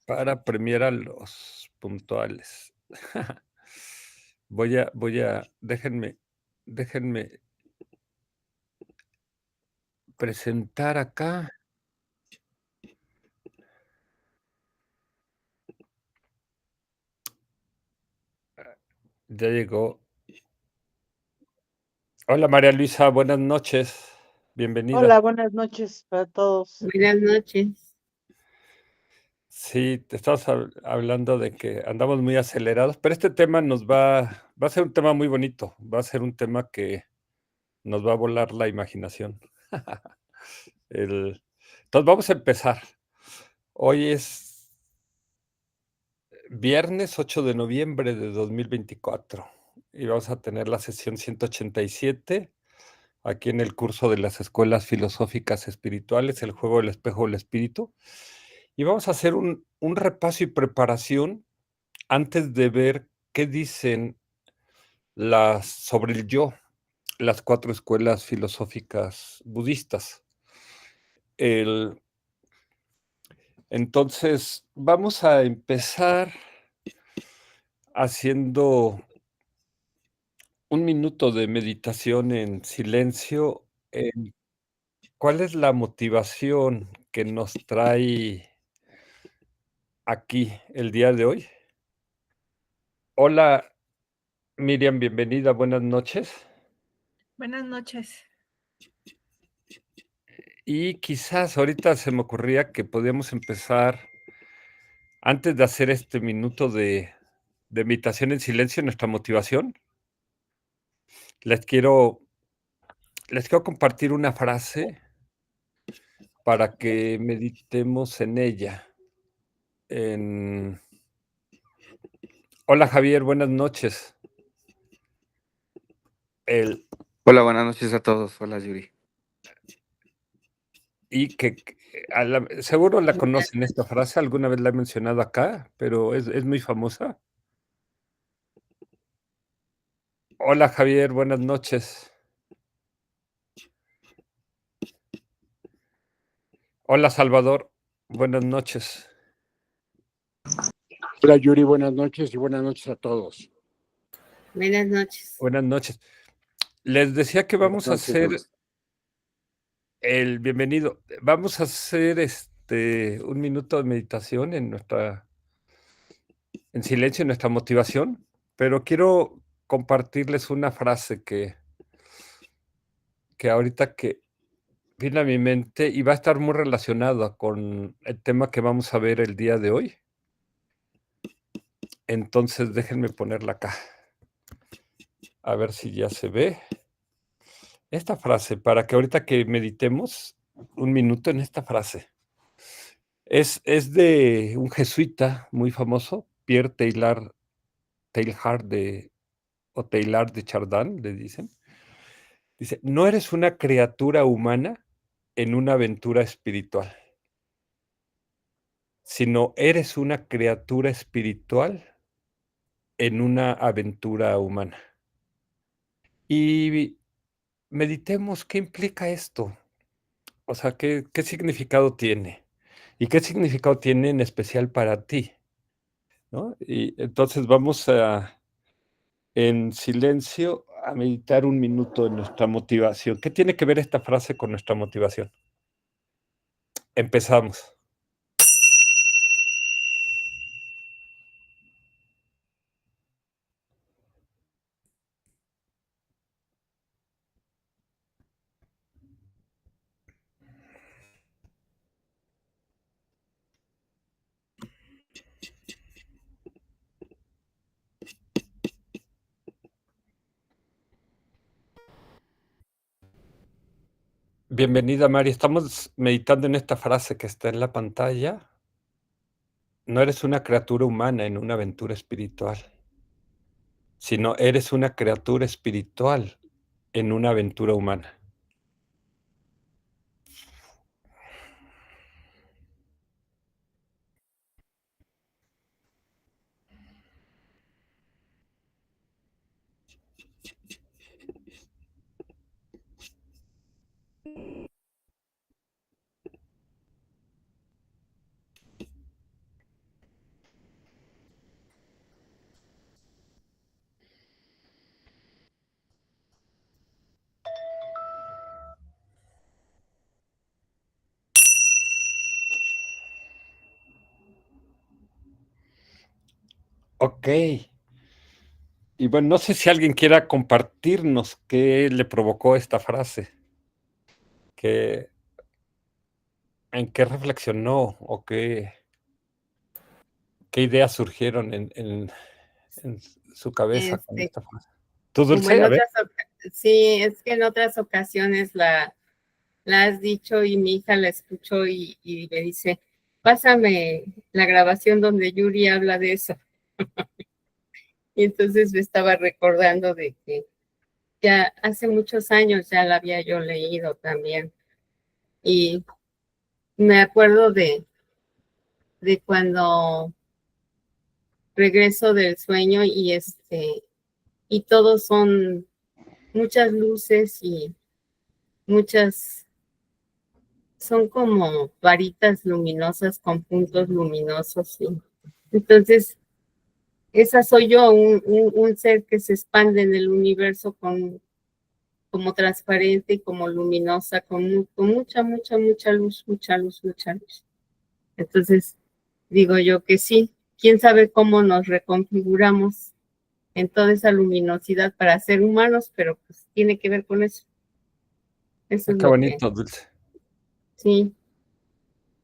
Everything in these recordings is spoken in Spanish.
para premiar a los puntuales. Déjenme presentar acá. Ya llegó. Hola María Luisa, buenas noches. Bienvenida. Hola, buenas noches para todos. Buenas noches. Sí, te estamos hablando de que andamos muy acelerados, pero este tema va a ser un tema muy bonito, va a ser un tema que nos va a volar la imaginación. Entonces vamos a empezar. Hoy es viernes 8 de noviembre de 2024 y vamos a tener la sesión 187 aquí en el curso de las escuelas filosóficas espirituales, el juego del espejo del espíritu. Y vamos a hacer un repaso y preparación antes de ver qué dicen sobre el yo, las 4 escuelas filosóficas budistas. Entonces, vamos a empezar haciendo un minuto de meditación en silencio. ¿Cuál es la motivación que nos trae aquí el día de hoy? Hola, Miriam, bienvenida, buenas noches. Buenas noches. Y quizás ahorita se me ocurría que podíamos empezar, antes de hacer este minuto de meditación en silencio, nuestra motivación. Les quiero, les quiero compartir una frase para que meditemos en ella. Hola Javier, buenas noches. Hola, buenas noches a todos. Hola, Yuri. Y que seguro la conocen esta frase, alguna vez la he mencionado acá, pero es muy famosa. Hola Javier, buenas noches. Hola Salvador, buenas noches. Hola Yuri, buenas noches y buenas noches a todos. Buenas noches. Buenas noches. Les decía que vamos a hacer bienvenido. Vamos a hacer un minuto de meditación en silencio, en nuestra motivación, pero quiero compartirles una frase que ahorita que viene a mi mente y va a estar muy relacionada con el tema que vamos a ver el día de hoy. Entonces déjenme ponerla acá. A ver si ya se ve. Esta frase, para que ahorita que meditemos un minuto en esta frase. Es de un jesuita muy famoso, Pierre Teilhard o Teilhard de Chardin, le dicen. Dice, no eres una criatura humana en una aventura espiritual, sino eres una criatura espiritual en una aventura humana. Y meditemos qué implica esto, o sea, qué significado tiene y qué significado tiene en especial para ti, ¿no? Y entonces vamos en silencio a meditar un minuto en nuestra motivación. ¿Qué tiene que ver esta frase con nuestra motivación? Empezamos. Bienvenida, Mari. Estamos meditando en esta frase que está en la pantalla. No eres una criatura humana en una aventura espiritual, sino eres una criatura espiritual en una aventura humana. Ok. Y bueno, no sé si alguien quiera compartirnos qué le provocó esta frase, que, en qué reflexionó o qué ideas surgieron en su cabeza con Este, esta frase. ¿Tú, como Dulce? en A ver. sí, es que en otras ocasiones la has dicho y mi hija la escuchó y me dice, pásame la grabación donde Yuri habla de eso. Y entonces me estaba recordando de que ya hace muchos años ya la había yo leído también. Y me acuerdo de cuando regreso del sueño y todos son muchas luces y muchas, son como varitas luminosas con puntos luminosos. Entonces, esa soy yo, un ser que se expande en el universo como transparente y como luminosa, con mucha, mucha, mucha luz, mucha luz, mucha luz. Entonces, digo yo que sí, quién sabe cómo nos reconfiguramos en toda esa luminosidad para ser humanos, pero pues tiene que ver con eso. Eso es Qué lo que, bonito, Dulce. sí,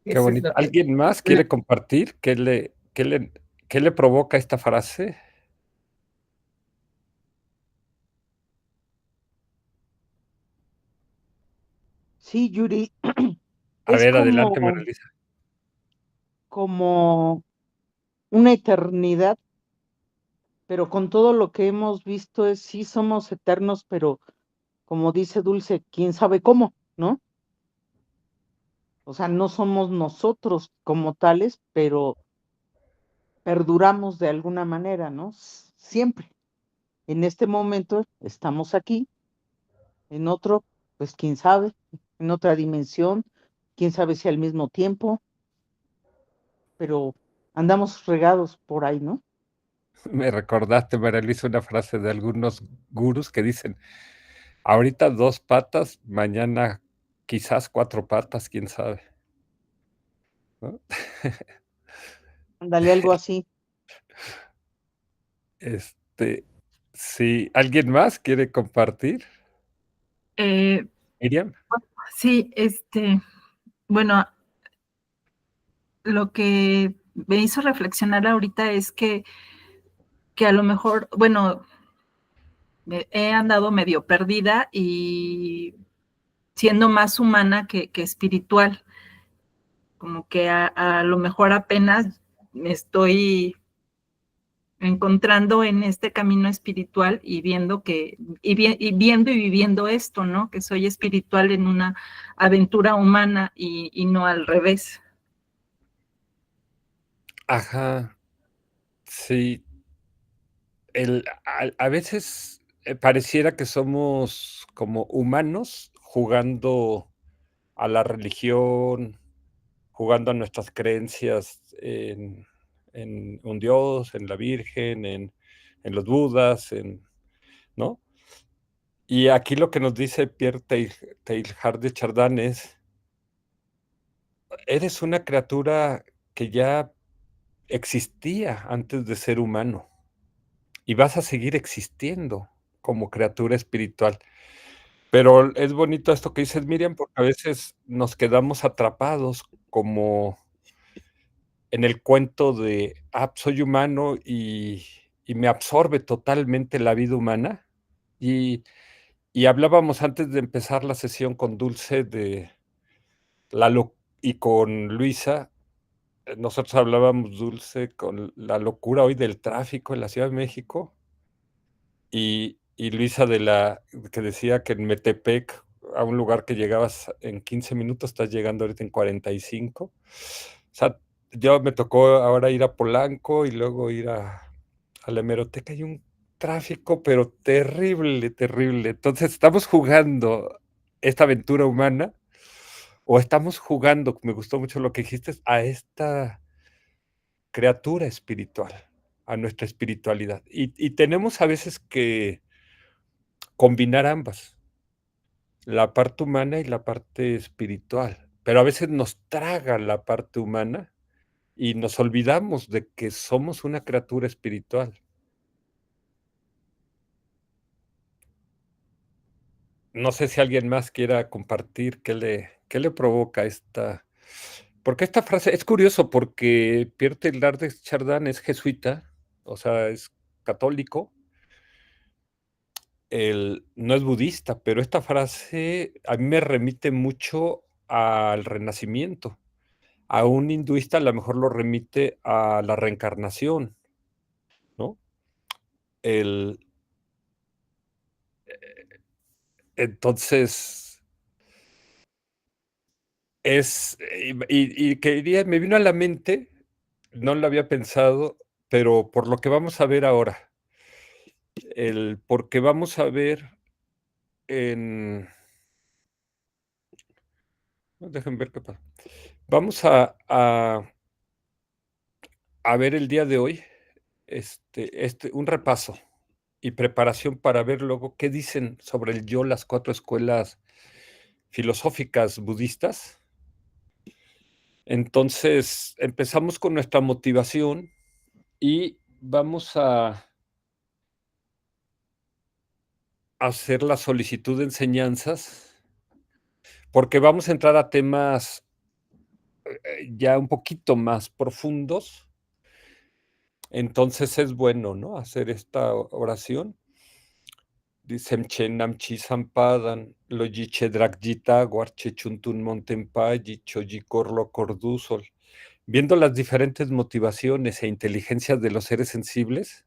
Qué eso es bonito. lo que. ¿Alguien más quiere compartir qué le provoca esta frase? Sí, Yuri, A es ver, adelante, María como, Luisa. como una eternidad, pero con todo lo que hemos visto es sí somos eternos, pero como dice Dulce, quién sabe cómo, ¿no? O sea, no somos nosotros como tales, pero perduramos de alguna manera, ¿no? Siempre. En este momento estamos aquí, en otro, pues quién sabe, en otra dimensión, quién sabe si al mismo tiempo, pero andamos regados por ahí, ¿no? Me recordaste, María Luisa, una frase de algunos gurús que dicen, ahorita 2 patas, mañana quizás 4 patas, quién sabe, ¿no? Ándale, algo así. Este, sí, ¿alguien más quiere compartir? Eh, Miriam. sí, bueno, lo que me hizo reflexionar ahorita es que a lo mejor, bueno, he andado medio perdida y siendo más humana que espiritual, como que a lo mejor apenas me estoy encontrando en este camino espiritual y viendo y viendo y viviendo esto, ¿no? Que soy espiritual en una aventura humana y no al revés. Ajá, sí. A veces pareciera que somos como humanos jugando a la religión, jugando a nuestras creencias en un Dios, en la Virgen, en los Budas, ¿no? Y aquí lo que nos dice Pierre Teilhard de Chardin es, eres una criatura que ya existía antes de ser humano y vas a seguir existiendo como criatura espiritual. Pero es bonito esto que dices, Miriam, porque a veces nos quedamos atrapados como en el cuento de, soy humano y me absorbe totalmente la vida humana. Y, y hablábamos antes de empezar la sesión con Dulce de y con Luisa. Nosotros hablábamos, Dulce, con la locura hoy del tráfico en la Ciudad de México y Luisa que decía que en Metepec, a un lugar que llegabas en 15 minutos, estás llegando ahorita en 45. O sea, yo me tocó ahora ir a Polanco y luego ir a la hemeroteca. Hay un tráfico, pero terrible, terrible. Entonces, estamos jugando esta aventura humana o estamos jugando, me gustó mucho lo que dijiste, a esta criatura espiritual, a nuestra espiritualidad. Y tenemos a veces que combinar ambas, la parte humana y la parte espiritual, pero a veces nos traga la parte humana y nos olvidamos de que somos una criatura espiritual. No sé si alguien más quiera compartir qué le provoca esta... Porque esta frase es curioso porque Pierre Teilhard de Chardin es jesuita, o sea, es católico, él no es budista, pero esta frase a mí me remite mucho al Renacimiento. A un hinduista a lo mejor lo remite a la reencarnación, ¿no? Entonces, y quería, me vino a la mente, no lo había pensado, pero por lo que vamos a ver ahora, porque vamos a ver déjenme ver qué pasa. Vamos a ver el día de hoy un repaso y preparación para ver luego qué dicen sobre el yo las 4 escuelas filosóficas budistas. Entonces, empezamos con nuestra motivación y vamos a hacer la solicitud de enseñanzas, porque vamos a entrar a temas ya un poquito más profundos. Entonces es bueno, ¿no? Hacer esta oración. Dice Namchi Sampadan, Loyiche Dragjita, Guarche Chuntun Montempayi, Choyicorlo Cordusol. Viendo las diferentes motivaciones e inteligencias de los seres sensibles,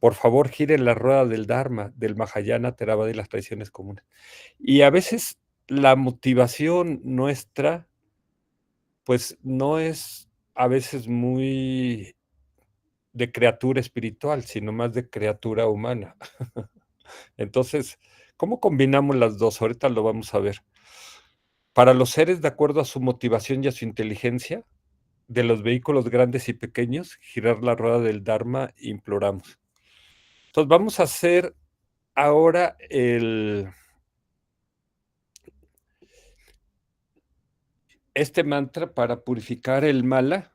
por favor giren la rueda del Dharma, del Mahayana, Theravada y las tradiciones comunes. Y a veces la motivación nuestra, pues no es a veces muy de criatura espiritual, sino más de criatura humana. Entonces, ¿cómo combinamos las dos? Ahorita lo vamos a ver. Para los seres, de acuerdo a su motivación y a su inteligencia, de los vehículos grandes y pequeños, girar la rueda del Dharma, imploramos. Entonces, vamos a hacer ahora este mantra para purificar el mala,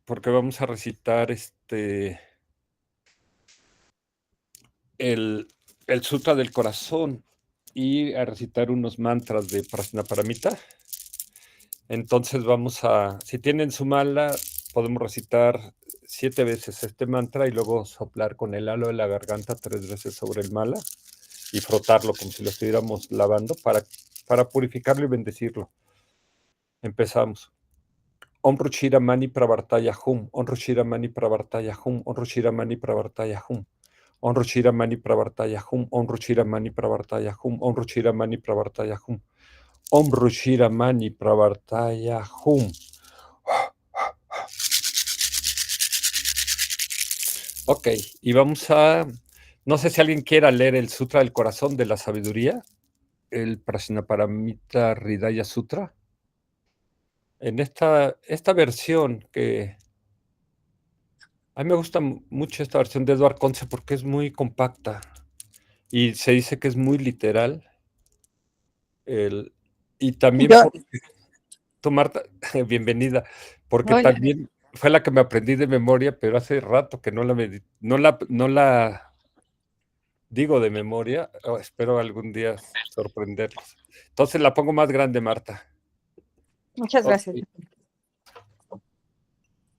porque vamos a recitar el Sutra del Corazón y a recitar unos mantras de Prajnaparamita. Entonces si tienen su mala, podemos recitar 7 veces este mantra y luego soplar con el halo de la garganta 3 veces sobre el mala y frotarlo como si lo estuviéramos lavando para purificarlo y bendecirlo. Empezamos. Om Ruchira Mani Pravartaya Hum, Om Ruchira Mani Pravartaya Hum, Om Ruchira Mani Pravartaya Hum. Om Ruchira Mani Pravartaya Hum, Om Ruchira Mani Pravartaya Hum, Om Ruchira Mani Pravartaya Hum. Om Ruchira Mani Pravartaya Hum. Ok, y vamos no sé si alguien quiera leer el Sutra del Corazón de la Sabiduría, el Prajnaparamita Hridaya Sutra. En esta versión que a mí me gusta mucho esta versión de Edward Conce porque es muy compacta y se dice que es muy literal. Y también tú, Marta, bienvenida, porque Hola. también fue la que me aprendí de memoria, pero hace rato que no la digo de memoria. Espero algún día sorprenderlos. Entonces la pongo más grande, Marta. Muchas gracias.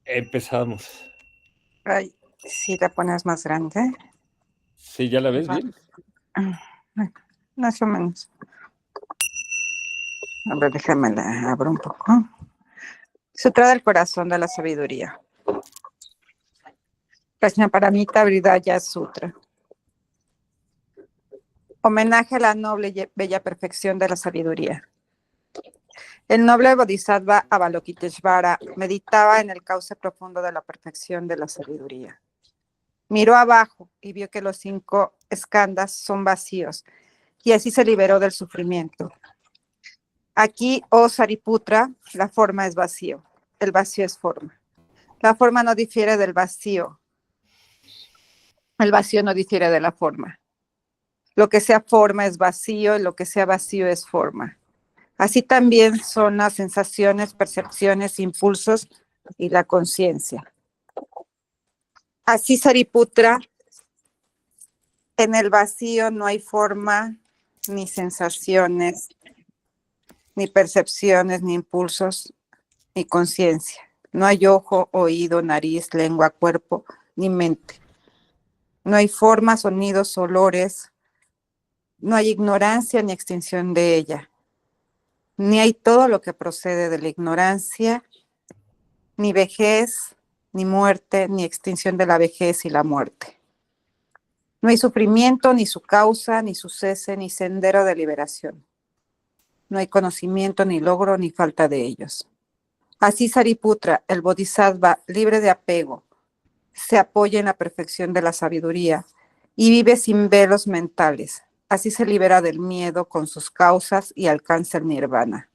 Empezamos. Ay, si la pones más grande. ¿Sí, ya la ves bien? Más o menos. A ver, déjame la abro un poco. Sutra del Corazón de la Sabiduría. Prajnaparamita Hridaya Sutra. Homenaje a la noble y bella perfección de la sabiduría. El noble Bodhisattva Avalokiteshvara meditaba en el cauce profundo de la perfección de la sabiduría. Miró abajo y vio que los 5 skandhas son vacíos, y así se liberó del sufrimiento. Aquí, oh Sariputra, la forma es vacío, el vacío es forma. La forma no difiere del vacío, el vacío no difiere de la forma. Lo que sea forma es vacío, y lo que sea vacío es forma. Así también son las sensaciones, percepciones, impulsos y la conciencia. Así Sariputra, en el vacío no hay forma, ni sensaciones, ni percepciones, ni impulsos, ni conciencia. No hay ojo, oído, nariz, lengua, cuerpo, ni mente. No hay formas, sonidos, olores. No hay ignorancia ni extinción de ella. Ni hay todo lo que procede de la ignorancia, ni vejez, ni muerte, ni extinción de la vejez y la muerte. No hay sufrimiento, ni su causa, ni su cese, ni sendero de liberación. No hay conocimiento, ni logro, ni falta de ellos. Así Sariputra, el Bodhisattva, libre de apego, se apoya en la perfección de la sabiduría y vive sin velos mentales. Así se libera del miedo con sus causas y alcanza el nirvana.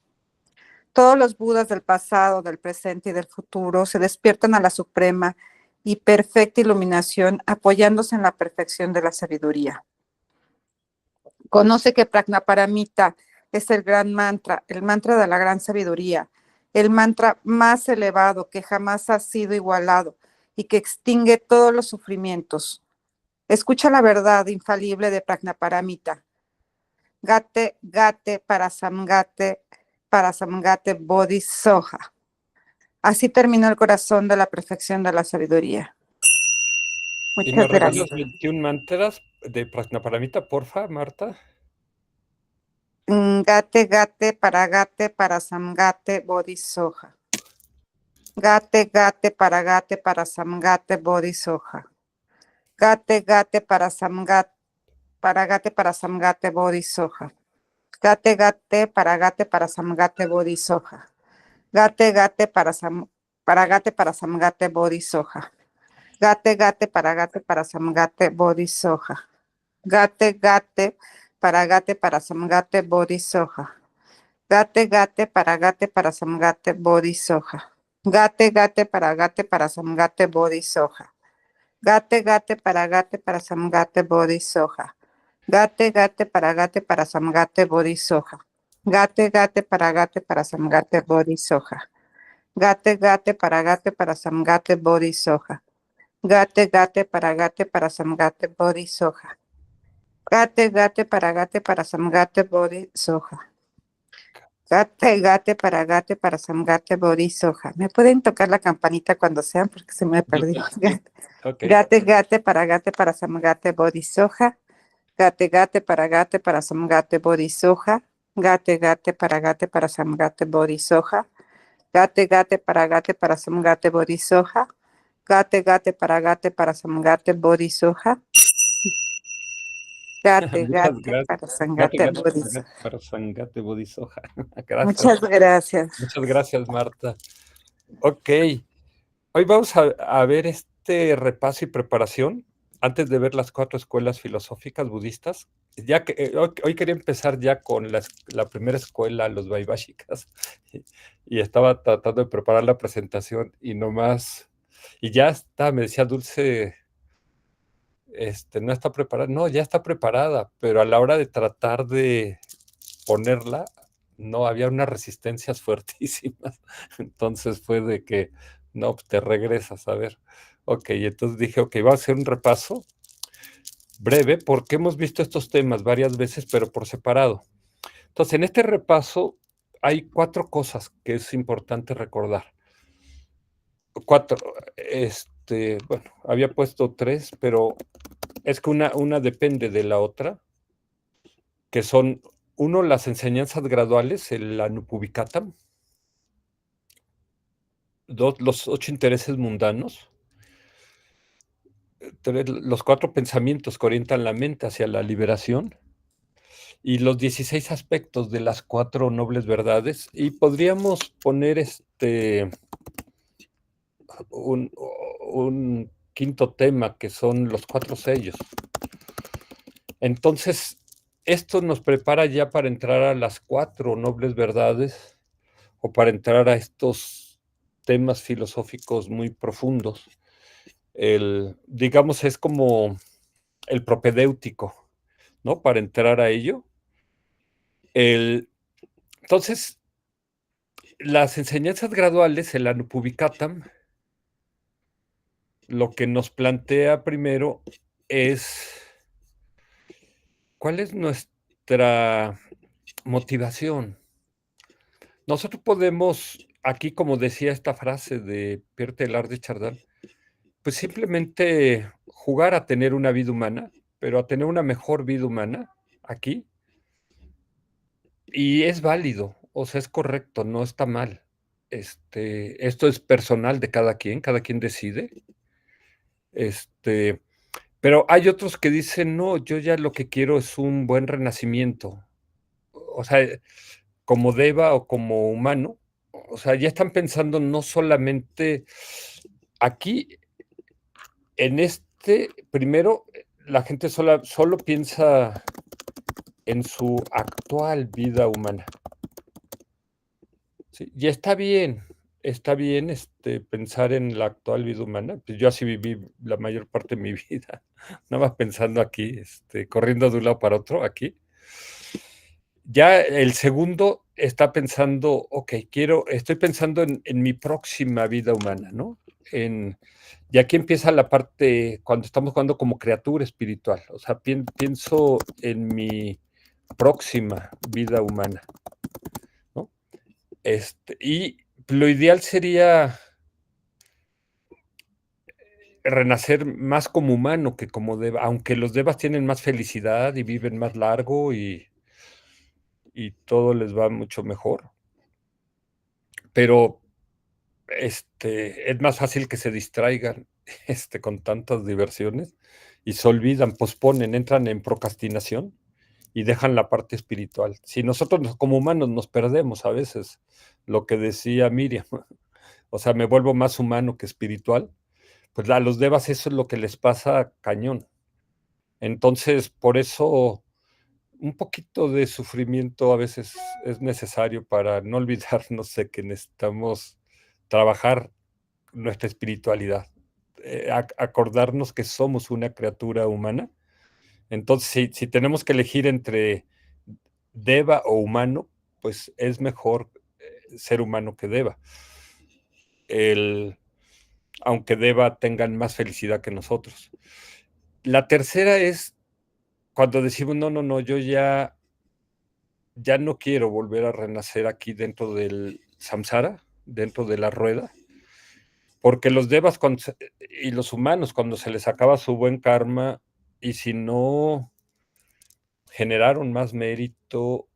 Todos los budas del pasado, del presente y del futuro se despiertan a la suprema y perfecta iluminación apoyándose en la perfección de la sabiduría. Conoce que Prajnaparamita es el gran mantra, el mantra de la gran sabiduría, el mantra más elevado que jamás ha sido igualado y que extingue todos los sufrimientos. Escucha la verdad infalible de Prajnaparamita. Gate, gate, parasamgate bodhisoha. Así terminó el corazón de la perfección de la sabiduría. ¿Y nos Muchas regalas gracias. 21 mantras de Prajnaparamita, porfa, Marta? Gate, gate, parasamgate bodhisoha. Gate, gate, parasamgate bodhisoha. Gate, gate, parasamgate bodhisoha. Gate, gate, parasamgate bodhisoha. Gate, gate, parasamgate bodhisoha. Gate, gate, parasamgate bodhisoha. Gate, gate, parasamgate bodhisoha. Gate, gate, parasamgate bodhisoha. Gate, gate, parasamgate bodhisoha. Gate, gate, parasamgate bodhisoha. Gate, gate, parasamgate bodhisoha. Gate, gate, parasamgate bodhisoha. Gate, gate, parasamgate bodhisoha. Gate, gate, parasamgate bodhisoha. Gate, gate, parasamgate bodhisoha. Gate, gate, parasamgate bodhisoha. ¿Me pueden tocar la campanita cuando sean? Porque se me perdió. Ok. Gate, gate, parasamgate bodhisoha. Gate, gate, parasamgate bodhisoha. Gate, gate, parasamgate bodhisoha. Gate, gate, parasamgate bodhisoha. Gate, gate, parasamgate bodhisoha. Gate, Muchas gate, gracias. Gate, parasamgate gate, bodhisoha. Parasangate Bodhisoja. Gracias. Muchas gracias. Muchas gracias, Marta. Ok. Hoy vamos a ver este repaso y preparación antes de ver las 4 escuelas filosóficas budistas. Ya que hoy quería empezar ya con la primera escuela, los Vaibhashikas, y estaba tratando de preparar la presentación y nomás, y ya está, me decía Dulce, no está preparada. No, ya está preparada, pero a la hora de tratar de ponerla, no, había unas resistencias fuertísimas. Entonces fue de que, no, pues te regresas, a ver. Ok, entonces dije, ok, va a hacer un repaso breve, porque hemos visto estos temas varias veces, pero por separado. Entonces, en este repaso hay 4 cosas que es importante recordar. 4, bueno, había puesto 3, pero es que una depende de la otra, que son, uno, las enseñanzas graduales, el Anupubicatam; 2, los 8 intereses mundanos; 3, los 4 pensamientos que orientan la mente hacia la liberación; y los 16 aspectos de las 4 nobles verdades. Y podríamos poner un quinto tema, que son los 4 sellos. Entonces, esto nos prepara ya para entrar a las 4 nobles verdades, o para entrar a estos temas filosóficos muy profundos. Digamos, es como el propedéutico, ¿no? Para entrar a ello. Entonces, las enseñanzas graduales, el Anupubicatam, lo que nos plantea primero es cuál es nuestra motivación. Nosotros podemos, aquí como decía esta frase de Pierre Teilhard de Chardin, pues simplemente jugar a tener una vida humana, pero a tener una mejor vida humana aquí. Y es válido, o sea, es correcto, no está mal. Esto es personal de cada quien decide. Pero hay otros que dicen, no, yo ya lo que quiero es un buen renacimiento. O sea, como Deva o como humano, o sea, ya están pensando no solamente aquí, primero, la gente solo piensa en su actual vida humana. Sí, y está bien pensar en la actual vida humana. Pues yo así viví la mayor parte de mi vida, nada más pensando aquí, corriendo de un lado para otro aquí. Ya el segundo está pensando, ok, estoy pensando en mi próxima vida humana, ¿no? Y aquí empieza la parte cuando estamos jugando como criatura espiritual. O sea, pienso en mi próxima vida humana, ¿no? Y lo ideal sería renacer más como humano que como Deva, aunque los Devas tienen más felicidad y viven más largo y todo les va mucho mejor. Pero es más fácil que se distraigan con tantas diversiones y se olvidan, posponen, entran en procrastinación y dejan la parte espiritual. Si nosotros como humanos nos perdemos a veces, lo que decía Miriam, o sea, me vuelvo más humano que espiritual, pues a los devas eso es lo que les pasa cañón. Entonces, por eso un poquito de sufrimiento a veces es necesario para no olvidarnos de que necesitamos trabajar nuestra espiritualidad, acordarnos que somos una criatura humana. Entonces, si tenemos que elegir entre Deva o humano, pues es mejor ser humano que Deva. Aunque Deva tengan más felicidad que nosotros. La tercera es cuando decimos, no, yo ya no quiero volver a renacer aquí dentro del samsara, dentro de la rueda, porque los devas y los humanos, cuando se les acaba su buen karma, y si no generaron más mérito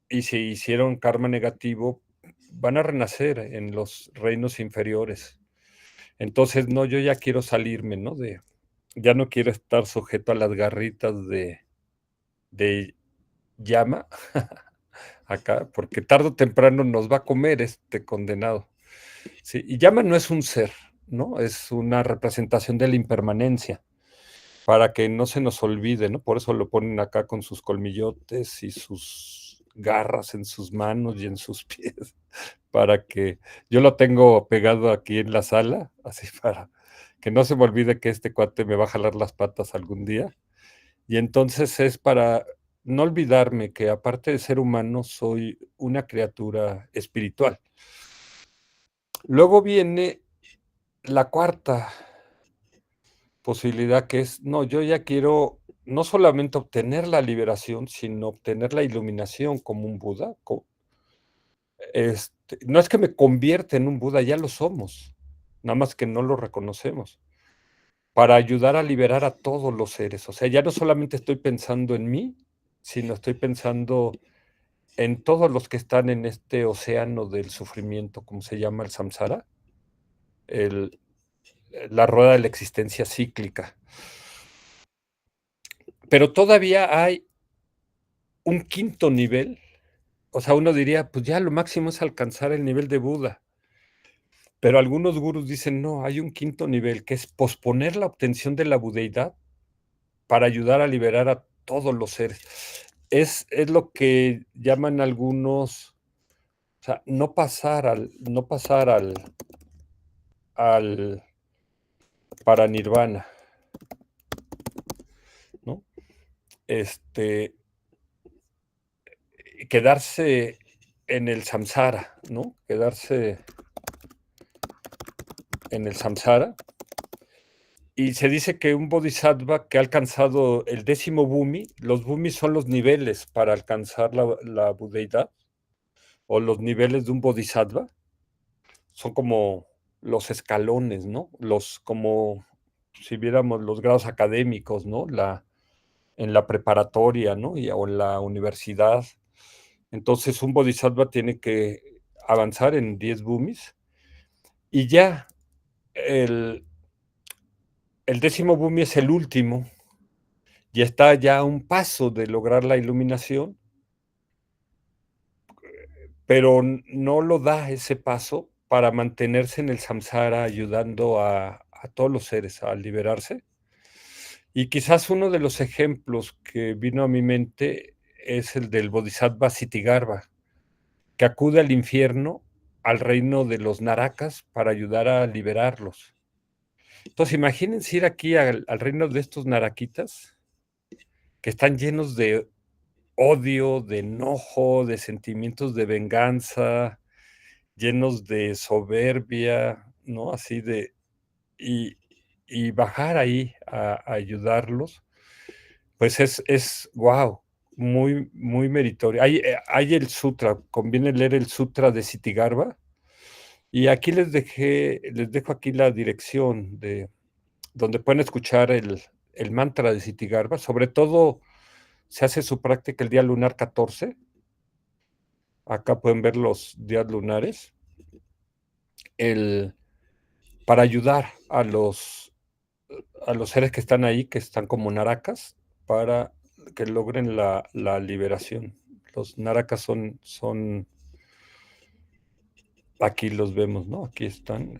y se hicieron karma negativo, van a renacer en los reinos inferiores. Entonces, no, yo ya quiero salirme, ¿no? Ya no quiero estar sujeto a las garritas de llama acá, porque tarde o temprano nos va a comer este condenado. Sí, y llama no es un ser, ¿no? Es una representación de la impermanencia, para que no se nos olvide, ¿no? Por eso lo ponen acá con sus colmillotes y sus garras en sus manos y en sus pies, para que yo lo tengo pegado aquí en la sala, así para que no se me olvide que este cuate me va a jalar las patas algún día. Y entonces es para no olvidarme que aparte de ser humano, soy una criatura espiritual. Luego viene la cuarta posibilidad, que es, no, yo ya quiero no solamente obtener la liberación, sino obtener la iluminación como un Buda. No es que me convierta en un Buda, ya lo somos, nada más que no lo reconocemos, para ayudar a liberar a todos los seres. O sea, ya no solamente estoy pensando en mí, sino estoy pensando en todos los que están en este océano del sufrimiento, como se llama el samsara, la rueda de la existencia cíclica. Pero todavía hay un quinto nivel. O sea, uno diría, pues ya lo máximo es alcanzar el nivel de Buda. Pero algunos gurús dicen, no, hay un quinto nivel, que es posponer la obtención de la budeidad para ayudar a liberar a todos los seres. Es lo que llaman algunos, o sea, no pasar al paranirvana, ¿no? Quedarse en el samsara, ¿no? Quedarse en el samsara. Y se dice que un bodhisattva que ha alcanzado el 10º bhumi, los bhumis son los niveles para alcanzar la budeidad, o los niveles de un bodhisattva, son como los escalones, ¿no? Como si viéramos los grados académicos, ¿no? En la preparatoria, ¿no? O en la universidad. Entonces un bodhisattva tiene que avanzar en 10 bhumis y ya el 10º bhumi es el último y está ya a un paso de lograr la iluminación, pero no lo da ese paso para mantenerse en el samsara ayudando a todos los seres a liberarse. Y quizás uno de los ejemplos que vino a mi mente es el del bodhisattva Ksitigarbha, que acude al infierno, al reino de los narakas, para ayudar a liberarlos. Entonces, imagínense ir aquí al reino de estos narakitas, que están llenos de odio, de enojo, de sentimientos de venganza, llenos de soberbia, ¿no? Así de... Y bajar ahí a ayudarlos, pues es wow, muy, muy meritorio. Hay el sutra, conviene leer el sutra de Ksitigarbha. Y aquí les dejo aquí la dirección de donde pueden escuchar el mantra de Ksitigarbha. Sobre todo se hace su práctica el día lunar 14. Acá pueden ver los días lunares. Para ayudar a los seres que están ahí, que están como narakas, para que logren la liberación. Los narakas son, aquí los vemos, ¿no? Aquí están,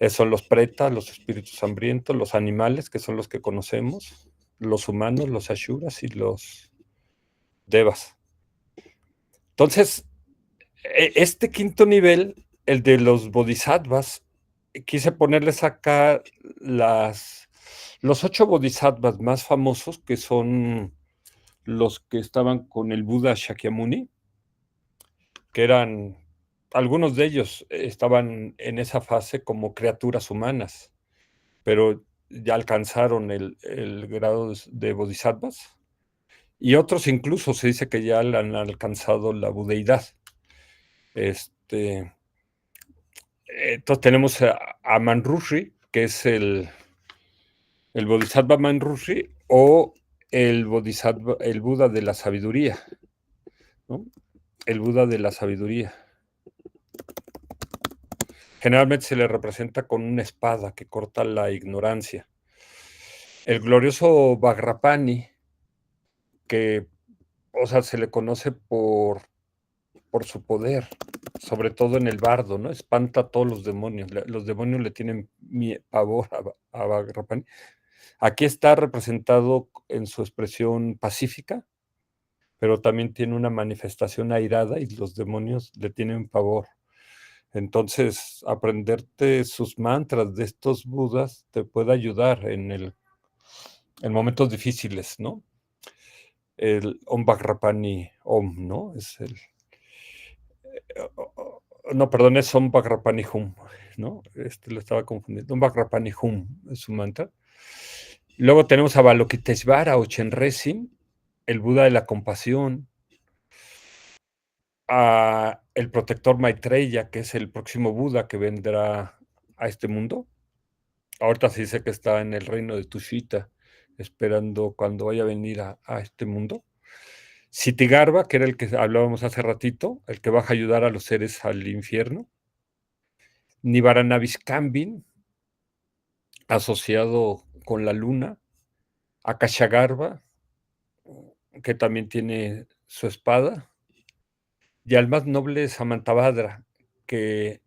son los pretas, los espíritus hambrientos, los animales, que son los que conocemos, los humanos, los ashuras y los devas. Entonces, este quinto nivel, el de los bodhisattvas, quise ponerles acá los 8 bodhisattvas más famosos, que son los que estaban con el Buda Shakyamuni, que eran, algunos de ellos estaban en esa fase como criaturas humanas, pero ya alcanzaron el grado de bodhisattvas, y otros incluso se dice que ya han alcanzado la budeidad. Entonces tenemos a Manrushi, que es el bodhisattva Manrushi, o el bodhisattva, el Buda de la sabiduría, ¿no? El Buda de la sabiduría. Generalmente se le representa con una espada que corta la ignorancia. El glorioso Vajrapani, que, o sea, se le conoce por su poder, sobre todo en el bardo, ¿no? Espanta a todos los demonios. Los demonios le tienen pavor a Vajrapani. Aquí está representado en su expresión pacífica, pero también tiene una manifestación airada y los demonios le tienen pavor. Entonces, aprenderte sus mantras de estos budas te puede ayudar en momentos difíciles, ¿no? El Om Vajrapani Om, ¿no? No, perdón, es Om Vajrapani Hum, ¿no? Lo estaba confundiendo. Om Vajrapani Hum es su mantra. Luego tenemos a Avalokiteshvara o Chenrezig, el Buda de la compasión, a el protector Maitreya, que es el próximo Buda que vendrá a este mundo. Ahorita se dice que está en el reino de Tushita, esperando cuando vaya a venir a este mundo. Ksitigarbha, que era el que hablábamos hace ratito, el que va a ayudar a los seres al infierno. Nivaranabhiskambin, asociado con la luna. Akashagarbha, que también tiene su espada. Y al más noble Samantabhadra, que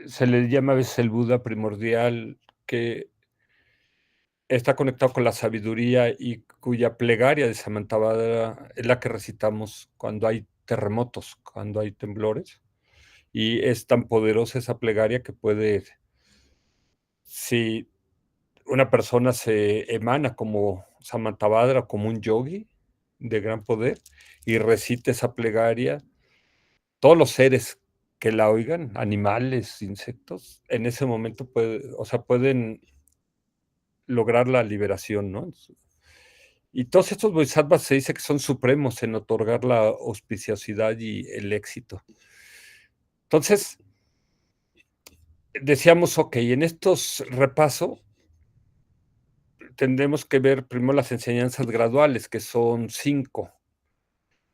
se le llama a veces el Buda primordial, que está conectado con la sabiduría y cuya plegaria de Samantabhadra es la que recitamos cuando hay terremotos, cuando hay temblores. Y es tan poderosa esa plegaria que puede, si una persona se emana como Samantabhadra, como un yogi, de gran poder y recite esa plegaria. Todos los seres que la oigan, animales, insectos, en ese momento pueden lograr la liberación, ¿no? Y todos estos bodhisattvas se dice que son supremos en otorgar la auspiciosidad y el éxito. Entonces, decíamos, ok, en estos repasos tendremos que ver primero las enseñanzas graduales, que son 5,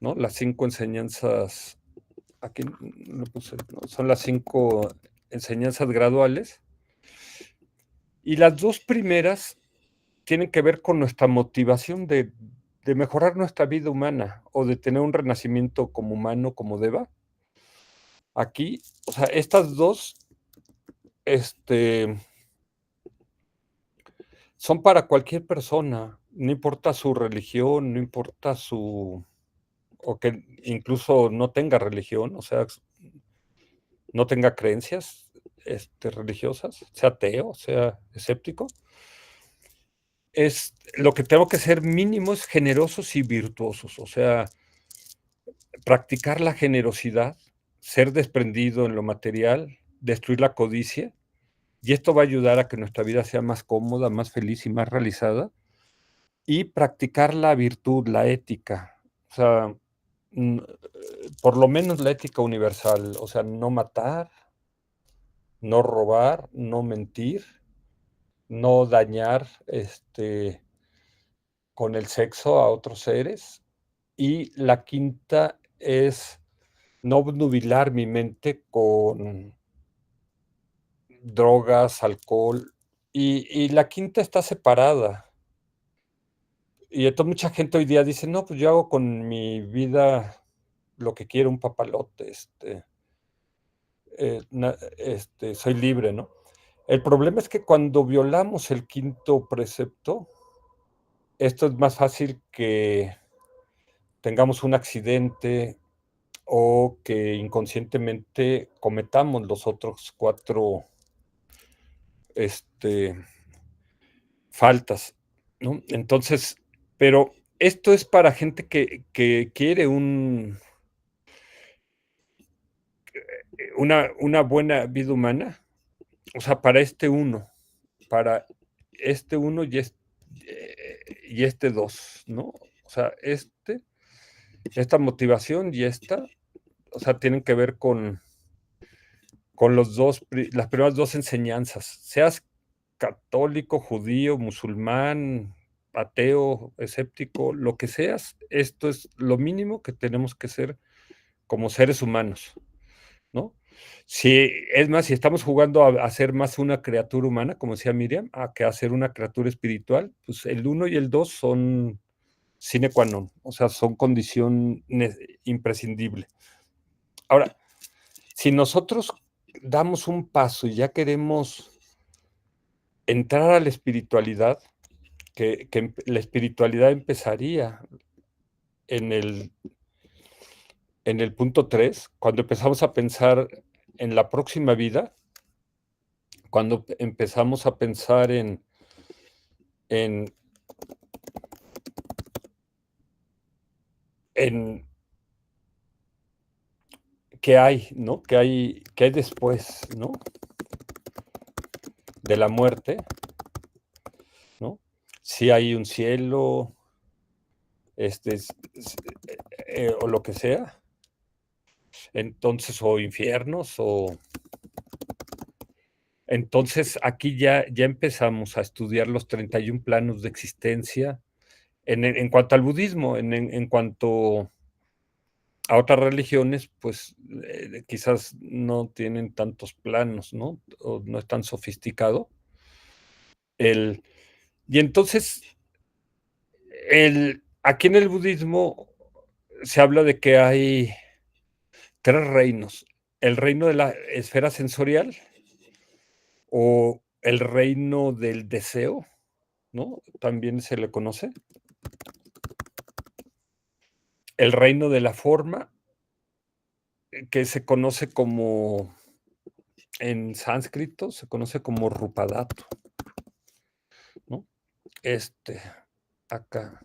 ¿no? Las 5 enseñanzas, aquí lo puse, ¿no? Son las 5 enseñanzas graduales. Y las 2 primeras tienen que ver con nuestra motivación de mejorar nuestra vida humana o de tener un renacimiento como humano, como deba. Aquí, o sea, estas 2 son para cualquier persona, no importa su religión, no importa o que incluso no tenga religión, o sea, no tenga creencias religiosas, sea ateo, sea escéptico. Lo que tengo que ser mínimo es generosos y virtuosos, o sea, practicar la generosidad, ser desprendido en lo material, destruir la codicia, y esto va a ayudar a que nuestra vida sea más cómoda, más feliz y más realizada, y practicar la virtud, la ética, o sea, por lo menos la ética universal, o sea, no matar, no robar, no mentir, no dañar con el sexo a otros seres. Y la quinta es no obnubilar mi mente con drogas, alcohol. Y la quinta está separada. Y entonces mucha gente hoy día dice, no, pues yo hago con mi vida lo que quiero, un papalote, soy libre, ¿no? El problema es que cuando violamos el quinto precepto, esto es más fácil que tengamos un accidente o que inconscientemente cometamos los otros 4 faltas, ¿no? Entonces, pero esto es para gente que quiere una buena vida humana, o sea, para este uno y este 2, ¿no? O sea, esta motivación y o sea, tienen que ver con las primeras 2 enseñanzas, seas católico, judío, musulmán, ateo, escéptico, lo que seas, esto es lo mínimo que tenemos que ser como seres humanos, ¿no? Es más, si estamos jugando a ser más una criatura humana, como decía Miriam, a que a ser una criatura espiritual, pues el 1 y el 2 son sine qua non, o sea, son condición imprescindible. Ahora, si nosotros damos un paso y ya queremos entrar a la espiritualidad, que la espiritualidad empezaría en el punto 3, cuando empezamos a pensar en la próxima vida, cuando empezamos a pensar en qué hay, ¿no? ¿Qué hay después, ¿no? De la muerte, ¿no? Si hay un cielo, o lo que sea, entonces, o infiernos, entonces aquí ya empezamos a estudiar los 31 planos de existencia en cuanto al budismo, en cuanto a otras religiones, pues quizás no tienen tantos planos, ¿no? O no es tan sofisticado. Y entonces, aquí en el budismo se habla de que hay 3 reinos. El reino de la esfera sensorial o el reino del deseo, ¿no? También se le conoce. El reino de la forma, que se conoce como, en sánscrito, se conoce como Rupadato, ¿no? Acá.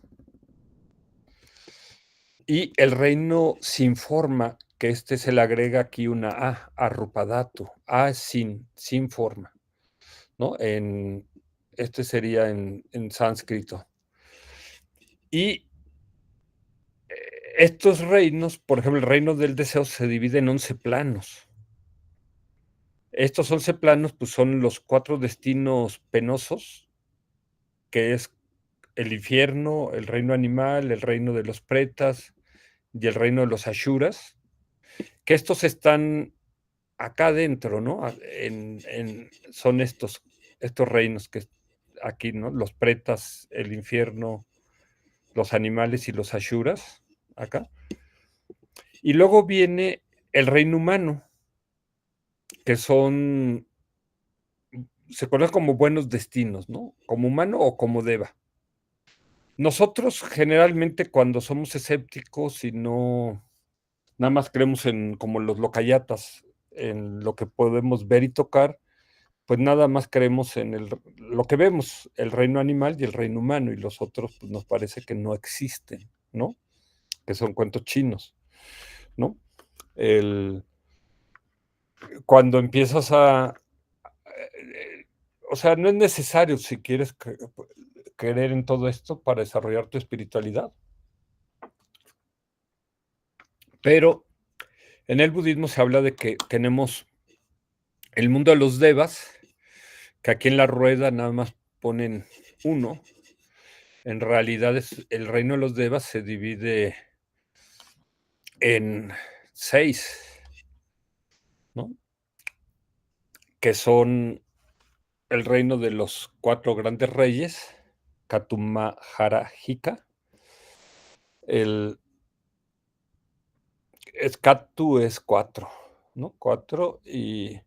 Y el reino sin forma, que se le agrega aquí una A, arrupadato, A sin forma, ¿no? Este sería en sánscrito. Y estos reinos, por ejemplo, el reino del deseo se divide en 11 planos. Estos 11 planos, pues son los 4 destinos penosos, que es el infierno, el reino animal, el reino de los pretas y el reino de los ashuras, que estos están acá adentro, ¿no? Son estos reinos que aquí, ¿no? Los pretas, el infierno, los animales y los ashuras, acá. Y luego viene el reino humano, que se conoce como buenos destinos, ¿no? Como humano o como deva. Nosotros generalmente cuando somos escépticos y no, nada más creemos en como los locayatas, en lo que podemos ver y tocar, pues nada más creemos en lo que vemos, el reino animal y el reino humano, y los otros pues nos parece que no existen, ¿no? Que son cuentos chinos, ¿no? Cuando empiezas o sea, no es necesario si quieres creer en todo esto para desarrollar tu espiritualidad. Pero en el budismo se habla de que tenemos el mundo de los devas, que aquí en la rueda nada más ponen uno. En realidad el reino de los devas se divide en 6, ¿no? Que son el reino de los 4 grandes reyes, Katumaharajika, Katu es 4, ¿no? 4, y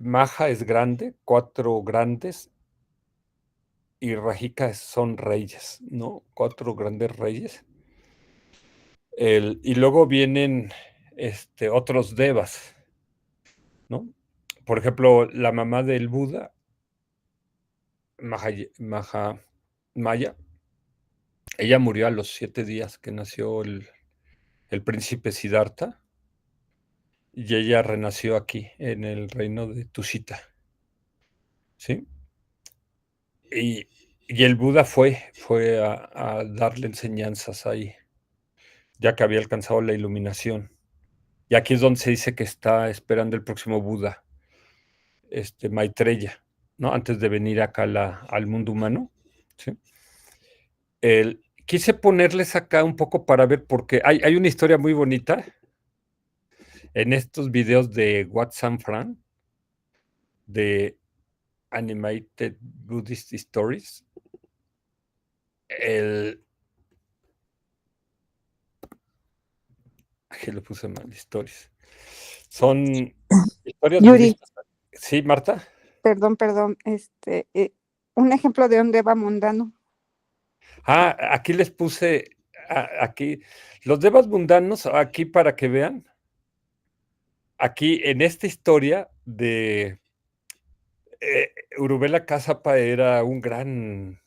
Maja es grande, 4 grandes, y Rajika son reyes, ¿no? 4 grandes reyes. Y luego vienen otros devas, ¿no? Por ejemplo, la mamá del Buda, Maya, ella murió a los 7 días que nació el príncipe Siddhartha, y ella renació aquí, en el reino de Tushita, ¿sí? Y el Buda fue a darle enseñanzas ahí, ya que había alcanzado la iluminación. Y aquí es donde se dice que está esperando el próximo Buda, Maitreya, ¿no? Antes de venir acá al mundo humano, ¿sí? Quise ponerles acá un poco para ver, porque hay una historia muy bonita en estos videos de Wat San Fran, de Animated Buddhist Stories. Aquí lo puse mal, stories. Son historias Yuri, budistas. Sí, Marta. perdón, un ejemplo de un deva mundano. Aquí les puse, aquí, los devas mundanos, aquí para que vean. Aquí en esta historia de Uruvela Cássapa era un gran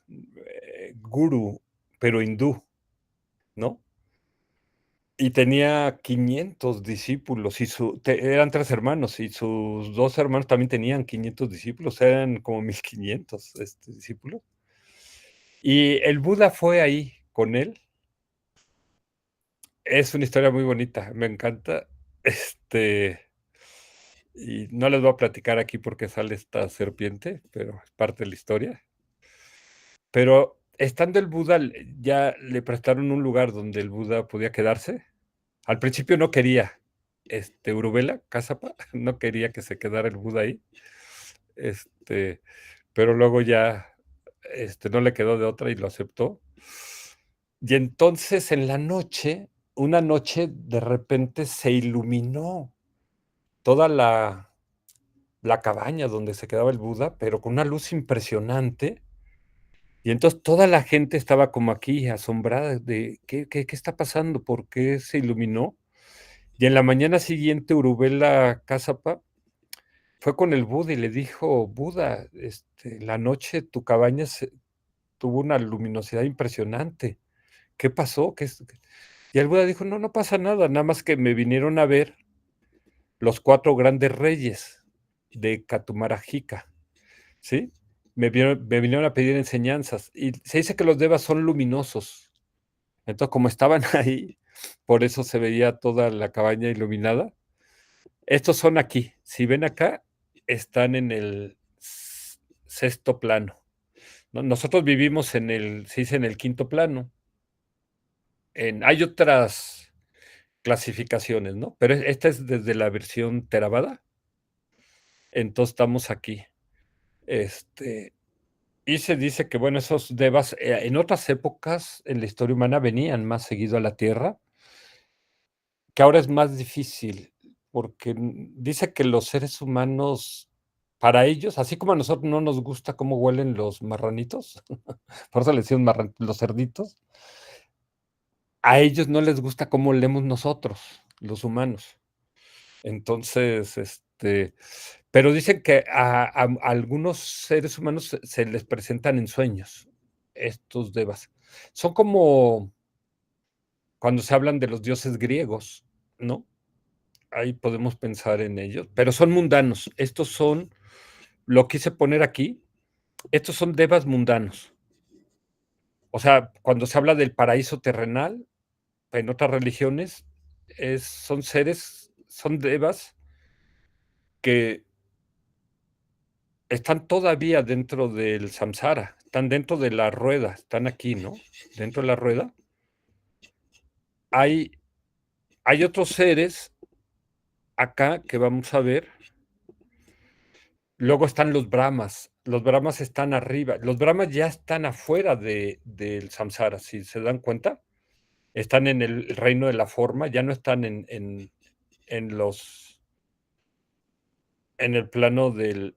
gurú, pero hindú, ¿no? Y tenía 500 discípulos, y eran 3 hermanos, y sus 2 hermanos también tenían 500 discípulos, eran como 1500 discípulos. Y el Buda fue ahí con él. Es una historia muy bonita, me encanta. Y no les voy a platicar aquí porque sale esta serpiente, pero es parte de la historia. Pero estando el Buda, ya le prestaron un lugar donde el Buda podía quedarse. Al principio no quería, Uruvela Cássapa, no quería que se quedara el Buda ahí. Pero luego ya, no le quedó de otra y lo aceptó. Y entonces en la noche, una noche, de repente se iluminó toda la cabaña donde se quedaba el Buda, pero con una luz impresionante. Y entonces toda la gente estaba como aquí, asombrada de qué está pasando, por qué se iluminó. Y en la mañana siguiente, Uruvela Cássapa fue con el Buda y le dijo: Buda, la noche tu cabaña tuvo una luminosidad impresionante. ¿Qué pasó? Y el Buda dijo, no, no pasa nada, nada más que me vinieron a ver los 4 grandes reyes de Catumarajika, ¿sí? Me vinieron a pedir enseñanzas. Y se dice que los devas son luminosos. Entonces, como estaban ahí, por eso se veía toda la cabaña iluminada. Estos son aquí. Si ven acá, están en el sexto plano, ¿no? Nosotros vivimos en el, se dice en el quinto plano. Hay otras clasificaciones, ¿no? Pero esta es desde la versión Theravada. Entonces estamos aquí. Y se dice que, bueno, esos devas en otras épocas en la historia humana venían más seguido a la Tierra, que ahora es más difícil, porque dice que los seres humanos, para ellos, así como a nosotros no nos gusta cómo huelen los marranitos, por eso les decimos los cerditos, a ellos no les gusta cómo olemos nosotros, los humanos. Entonces, pero dicen que a algunos seres humanos se les presentan en sueños estos devas. Son como cuando se hablan de los dioses griegos, ¿no? Ahí podemos pensar en ellos, pero son mundanos. Estos son, lo quise poner aquí, estos son devas mundanos. O sea, cuando se habla del paraíso terrenal, en otras religiones, son seres, son devas que están todavía dentro del samsara, están dentro de la rueda, están aquí, ¿no? Dentro de la rueda. Hay otros seres acá que vamos a ver. Luego están los brahmas. Los brahmas están arriba. Los brahmas ya están afuera del samsara, si se dan cuenta. Están en el reino de la forma, ya no están en el plano del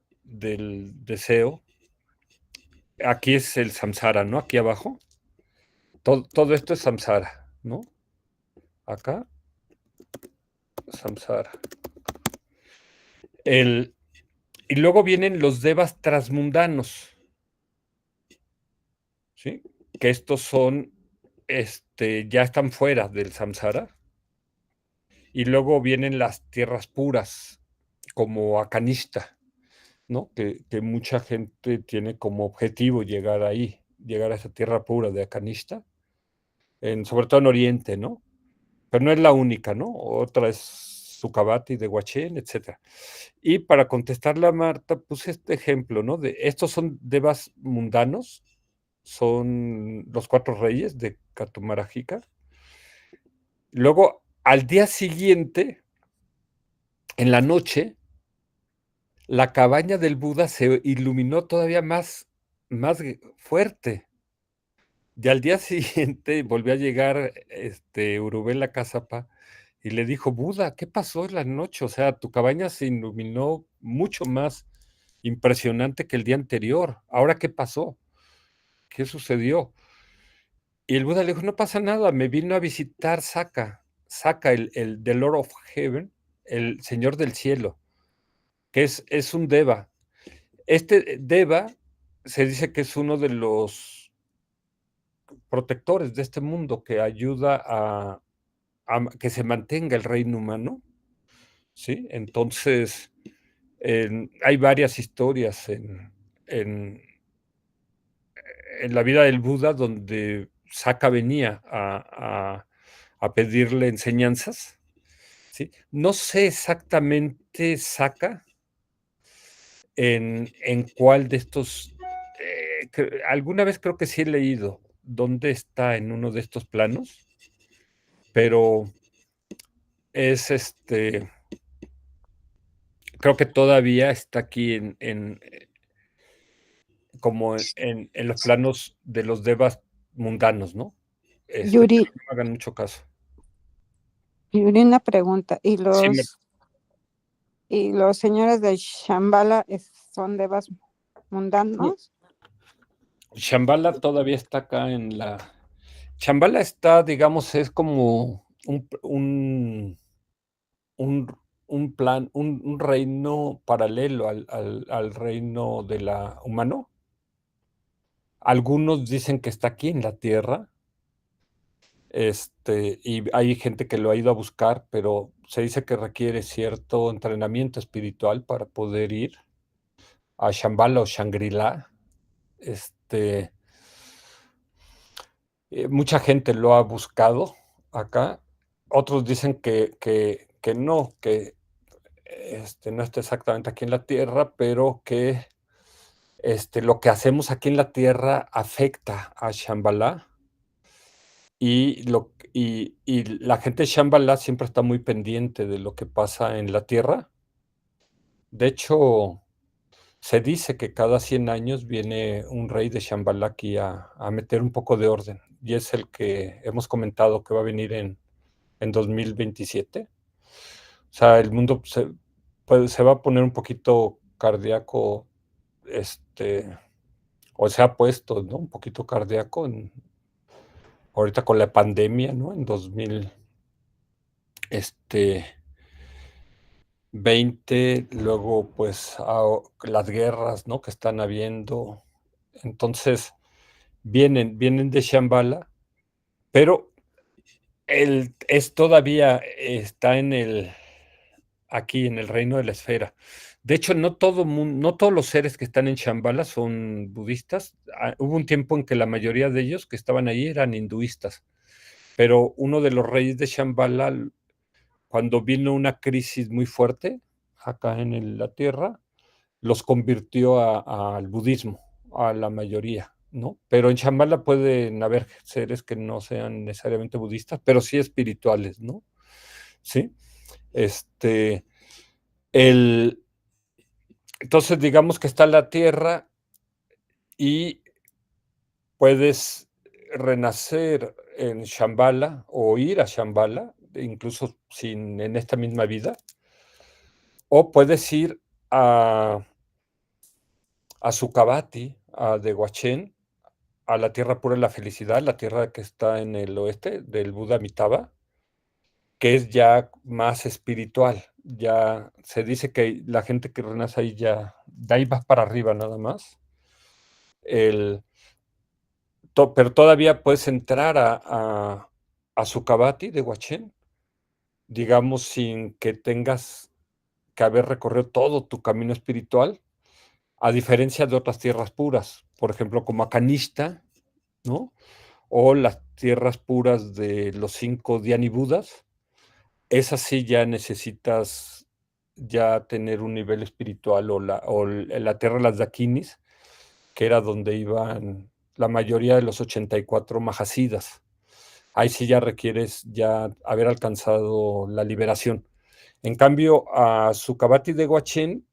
deseo. Aquí es el samsara, ¿no? Aquí abajo. Todo esto es samsara, ¿no? Acá, samsara. Y luego vienen los devas transmundanos, ¿sí? Que estos son, ya están fuera del samsara. Y luego vienen las tierras puras, como Akanishta, ¿no? Que mucha gente tiene como objetivo llegar ahí, llegar a esa tierra pura de Akanishta, sobre todo en Oriente, ¿no? Pero no es la única, ¿no? Otra es Sukhavati de Huachén, etc. Y para contestarle a Marta, puse este ejemplo, ¿no? Estos son devas mundanos, son los 4 reyes de Catumarajika. Luego, al día siguiente, en la noche, la cabaña del Buda se iluminó todavía más fuerte. Y al día siguiente volvió a llegar Urubela Cássapa y le dijo, Buda, ¿qué pasó en la noche? O sea, tu cabaña se iluminó mucho más impresionante que el día anterior. ¿Ahora qué pasó? ¿Qué sucedió? Y el Buda le dijo, no pasa nada, me vino a visitar Saka, the Lord of Heaven, el Señor del Cielo, que es un Deva. Este Deva se dice que es uno de los protectores de este mundo que ayuda a que se mantenga el reino humano, ¿sí? Entonces, hay varias historias en la vida del Buda donde Saka venía a pedirle enseñanzas, ¿sí? No sé exactamente Saka en cuál de estos, alguna vez creo que sí he leído dónde está en uno de estos planos, pero es creo que todavía está aquí como en los planos de los devas mundanos, ¿no? Yuri, Pero no me hagan mucho caso. Yuri, una pregunta. Sí, ¿Y los señores de Shambhala son devas mundanos? Shambhala todavía está acá Shambhala está, digamos, es como un reino paralelo al reino de la humano. Algunos dicen que está aquí en la Tierra. Y hay gente que lo ha ido a buscar, pero se dice que requiere cierto entrenamiento espiritual para poder ir a Shambhala o Shangri-La. Mucha gente lo ha buscado acá. Otros dicen que no, que no está exactamente aquí en la Tierra, pero que lo que hacemos aquí en la Tierra afecta a Shambhala. Y la gente de Shambhala siempre está muy pendiente de lo que pasa en la Tierra. De hecho, se dice que cada 100 años viene un rey de Shambhala aquí a meter un poco de orden. Y es el que hemos comentado que va a venir en 2027. O sea, el mundo se va a poner un poquito cardíaco, o se ha puesto, ¿no? Un poquito cardíaco ahorita con la pandemia, ¿no? En 2020, luego pues las guerras, ¿no? Que están habiendo. Entonces, vienen de Shambhala, pero todavía está aquí en el reino de la esfera. De hecho, no todos los seres que están en Shambhala son budistas. Hubo un tiempo en que la mayoría de ellos que estaban ahí eran hinduistas, pero uno de los reyes de Shambhala, cuando vino una crisis muy fuerte acá en la tierra, los convirtió al budismo, a la mayoría, ¿no? Pero en Shambhala pueden haber seres que no sean necesariamente budistas, pero sí espirituales, ¿no? Sí. Entonces, digamos que está la tierra y puedes renacer en Shambhala o ir a Shambhala, incluso en esta misma vida, o puedes ir a Sukhavati, a Dehuachén, a la tierra pura de la felicidad, la tierra que está en el oeste del Buda Amitabha, que es ya más espiritual. Ya se dice que la gente que renace ahí ya, de ahí vas para arriba nada más. Pero todavía puedes entrar a Sukhavati de Huachén, digamos, sin que tengas que haber recorrido todo tu camino espiritual, a diferencia de otras tierras puras, por ejemplo, como Akanishta, ¿no? O las tierras puras de los 5 Dhyani Budas. Esas sí ya necesitas ya tener un nivel espiritual, o la tierra de las Dakinis, que era donde iban la mayoría de los 84 Mahasiddhas. Ahí sí ya requieres ya haber alcanzado la liberación. En cambio, a Sukhavati de Huachén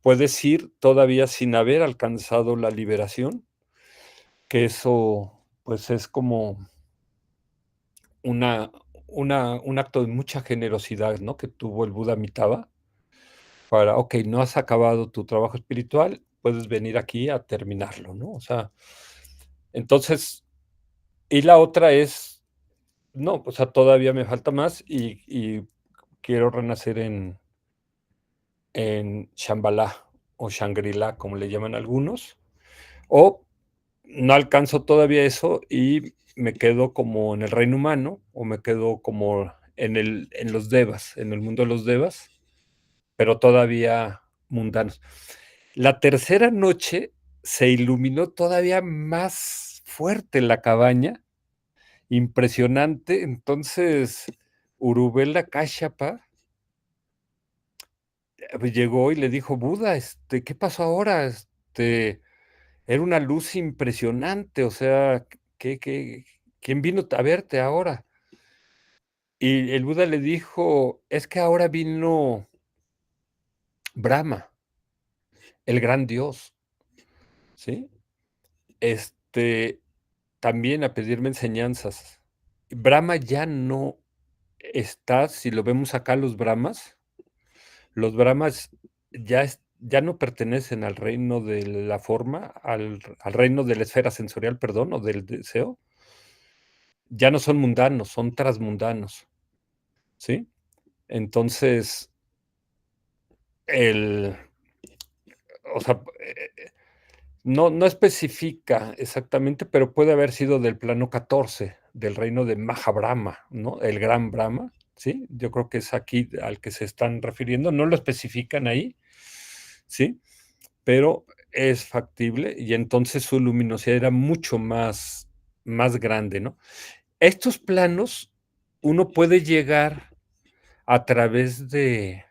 puedes ir todavía sin haber alcanzado la liberación, que eso pues es como un acto de mucha generosidad, ¿no? Que tuvo el Buda Amitabha para, ok, no has acabado tu trabajo espiritual, puedes venir aquí a terminarlo, ¿no? O sea, entonces, y la otra es, no, o sea, todavía me falta más y quiero renacer en Shambhala o Shangri-La, como le llaman algunos, o no alcanzo todavía eso y me quedo como en el reino humano, o me quedo como en los devas, en el mundo de los devas, pero todavía mundanos. La tercera noche se iluminó todavía más fuerte la cabaña, impresionante. Entonces, Urubela Kashyapa llegó y le dijo: Buda, ¿qué pasó ahora? Era una luz impresionante, o sea, ¿quién vino a verte ahora? Y el Buda le dijo: es que ahora vino Brahma, el gran Dios, ¿sí? También a pedirme enseñanzas. Brahma ya no está, si lo vemos acá, los Brahmas ya no pertenecen al reino de la forma, al reino de la esfera sensorial, perdón, o del deseo. Ya no son mundanos, son transmundanos, ¿sí? Entonces, o sea, no especifica exactamente, pero puede haber sido del plano 14 del reino de Mahabrahma, ¿no? El gran Brahma, ¿sí? Yo creo que es aquí al que se están refiriendo, no lo especifican ahí, ¿sí? Pero es factible y entonces su luminosidad era mucho más grande, ¿no? Estos planos uno puede llegar a través de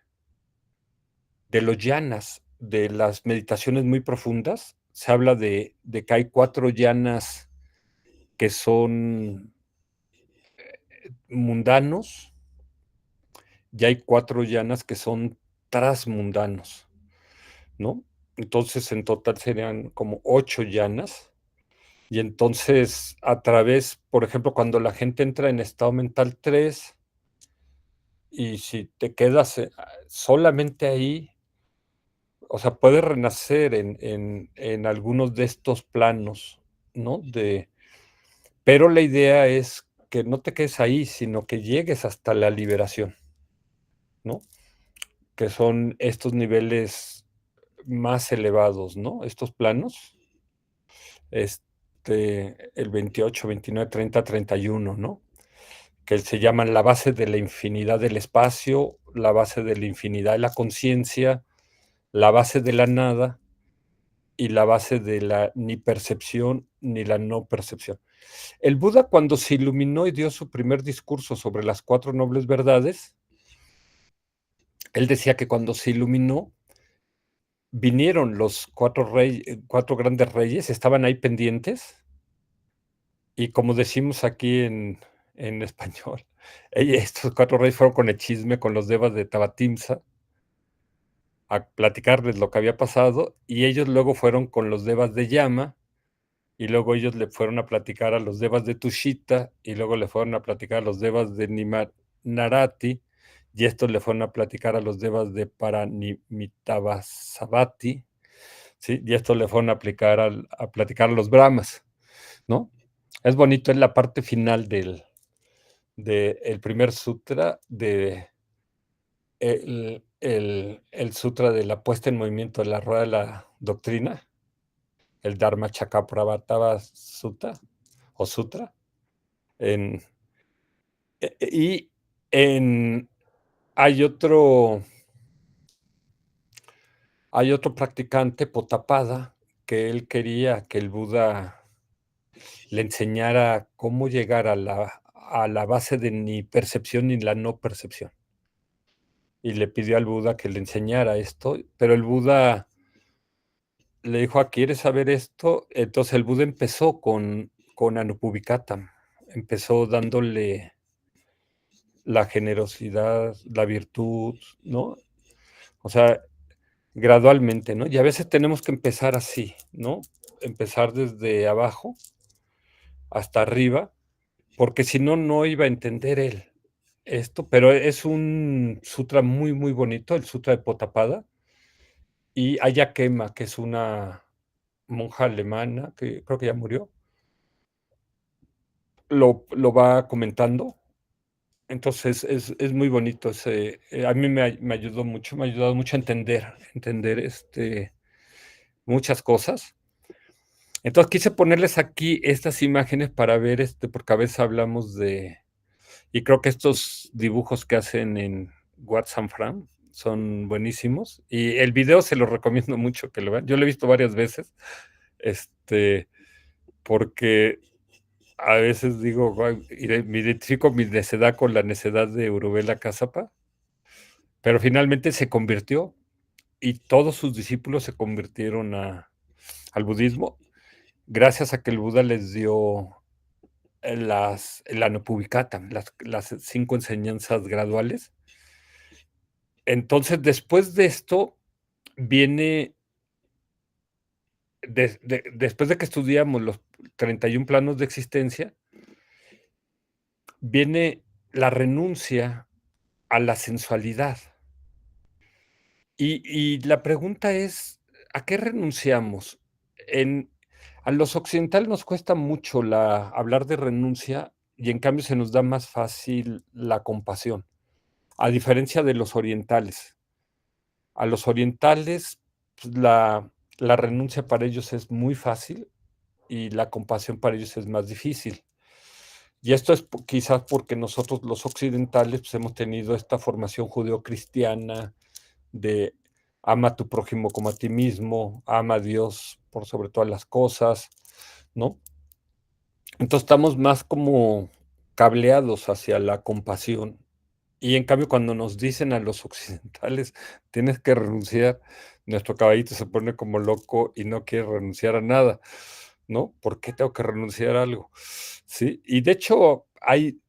los yanas, de las meditaciones muy profundas. Se habla de que hay 4 yanas que son mundanos y hay 4 yanas que son transmundanos, ¿no? Entonces, en total serían como 8 yanas. Y entonces, a través, por ejemplo, cuando la gente entra en estado mental 3, y si te quedas solamente ahí, o sea, puedes renacer en algunos de estos planos, ¿no? Pero la idea es que no te quedes ahí, sino que llegues hasta la liberación, ¿no? Que son estos niveles más elevados, ¿no? Estos planos, el 28, 29, 30, 31, ¿no? Que se llaman la base de la infinidad del espacio, la base de la infinidad de la conciencia, la base de la nada y la base de la ni percepción ni la no percepción. El Buda, cuando se iluminó y dio su primer discurso sobre las 4 nobles verdades, él decía que cuando se iluminó, vinieron los 4 grandes reyes, estaban ahí pendientes, y como decimos aquí en español, estos 4 reyes fueron con el chisme, con los devas de Tabatimsa, a platicarles lo que había pasado, y ellos luego fueron con los devas de Yama, y luego ellos le fueron a platicar a los devas de Tushita, y luego le fueron a platicar a los devas de Narati, y estos le fueron a platicar a los devas de Paranimitavasavati, ¿sí? Y estos le fueron a platicar a los brahmas, ¿no? Es bonito, es la parte final del primer sutra, el sutra de la puesta en movimiento de la rueda de la doctrina, el Dharma Chakapravartava Sutta o Sutra. Y hay otro practicante, Potapada, que él quería que el Buda le enseñara cómo llegar a la base de ni percepción ni la no percepción. Y le pidió al Buda que le enseñara esto, pero el Buda le dijo: ¿quieres saber esto? Entonces el Buda empezó con Anupuvikata, empezó dándole la generosidad, la virtud, ¿no? O sea, gradualmente, ¿no? Y a veces tenemos que empezar así, ¿no? Empezar desde abajo hasta arriba, porque si no, no iba a entender él esto, pero es un sutra muy, muy bonito, el sutra de Potapada, y Ayakema, que es una monja alemana, que creo que ya murió, lo va comentando. Entonces es muy bonito a mí me ha ayudado mucho a entender muchas cosas. Entonces quise ponerles aquí estas imágenes para ver, porque a veces hablamos y creo que estos dibujos que hacen en WhatsApp Fran son buenísimos. Y el video se los recomiendo mucho que lo vean. Yo lo he visto varias veces, porque a veces digo, me identifico mi necedad con la necedad de Urubela Cássapa, pero finalmente se convirtió y todos sus discípulos se convirtieron al budismo gracias a que el Buda les dio el Anupuvikata, las 5 enseñanzas graduales. Entonces, después de esto, viene, después de que estudiamos los 31 planos de existencia, viene la renuncia a la sensualidad. Y la pregunta es, ¿a qué renunciamos? A los occidentales nos cuesta mucho hablar de renuncia y en cambio se nos da más fácil la compasión, a diferencia de los orientales. A los orientales, pues, la renuncia para ellos es muy fácil y la compasión para ellos es más difícil. Y esto es quizás porque nosotros los occidentales pues, hemos tenido esta formación judeocristiana de ama a tu prójimo como a ti mismo, ama a Dios por sobre todas las cosas, ¿no? Entonces estamos más como cableados hacia la compasión. Y en cambio, cuando nos dicen a los occidentales, tienes que renunciar, nuestro caballito se pone como loco y no quiere renunciar a nada, ¿no? ¿Por qué tengo que renunciar a algo? Sí, y de hecho hay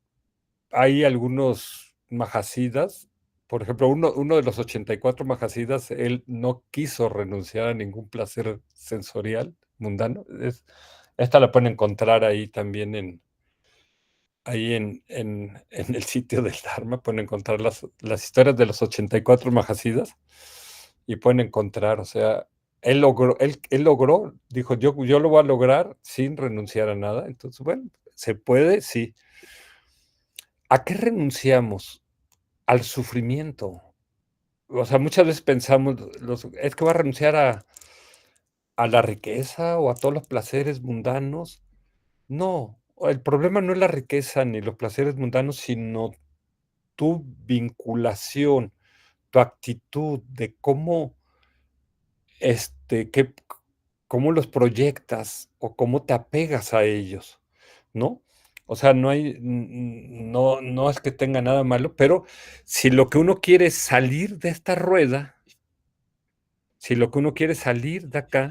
algunos majasidas, por ejemplo, uno de los 84 majasidas, él no quiso renunciar a ningún placer sensorial mundano. Esta la pueden encontrar ahí también en el sitio del Dharma, pueden encontrar las historias de los 84 majasidas y pueden encontrar, o sea, él logró, dijo, yo lo voy a lograr sin renunciar a nada. Entonces, bueno, ¿se puede? Sí. ¿A qué renunciamos? Al sufrimiento. O sea, muchas veces pensamos, es que va a renunciar a la riqueza o a todos los placeres mundanos. No, el problema no es la riqueza ni los placeres mundanos, sino tu vinculación, tu actitud de qué, cómo los proyectas o cómo te apegas a ellos, ¿no? O sea, no es que tenga nada malo, pero si lo que uno quiere es salir de esta rueda, si lo que uno quiere es salir de acá,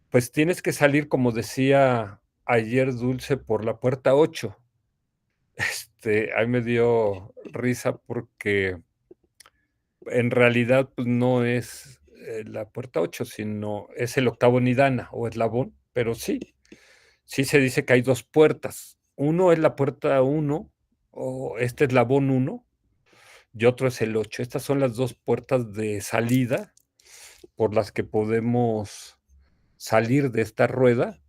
pues tienes que salir, como decía ayer Dulce, por la puerta 8. Ahí me dio risa porque en realidad pues, no es la puerta 8, sino es el octavo nidana o eslabón, pero sí se dice que hay dos puertas. Uno es la puerta 1 o este eslabón 1 y otro es el 8. Estas son las dos puertas de salida por las que podemos salir de esta rueda.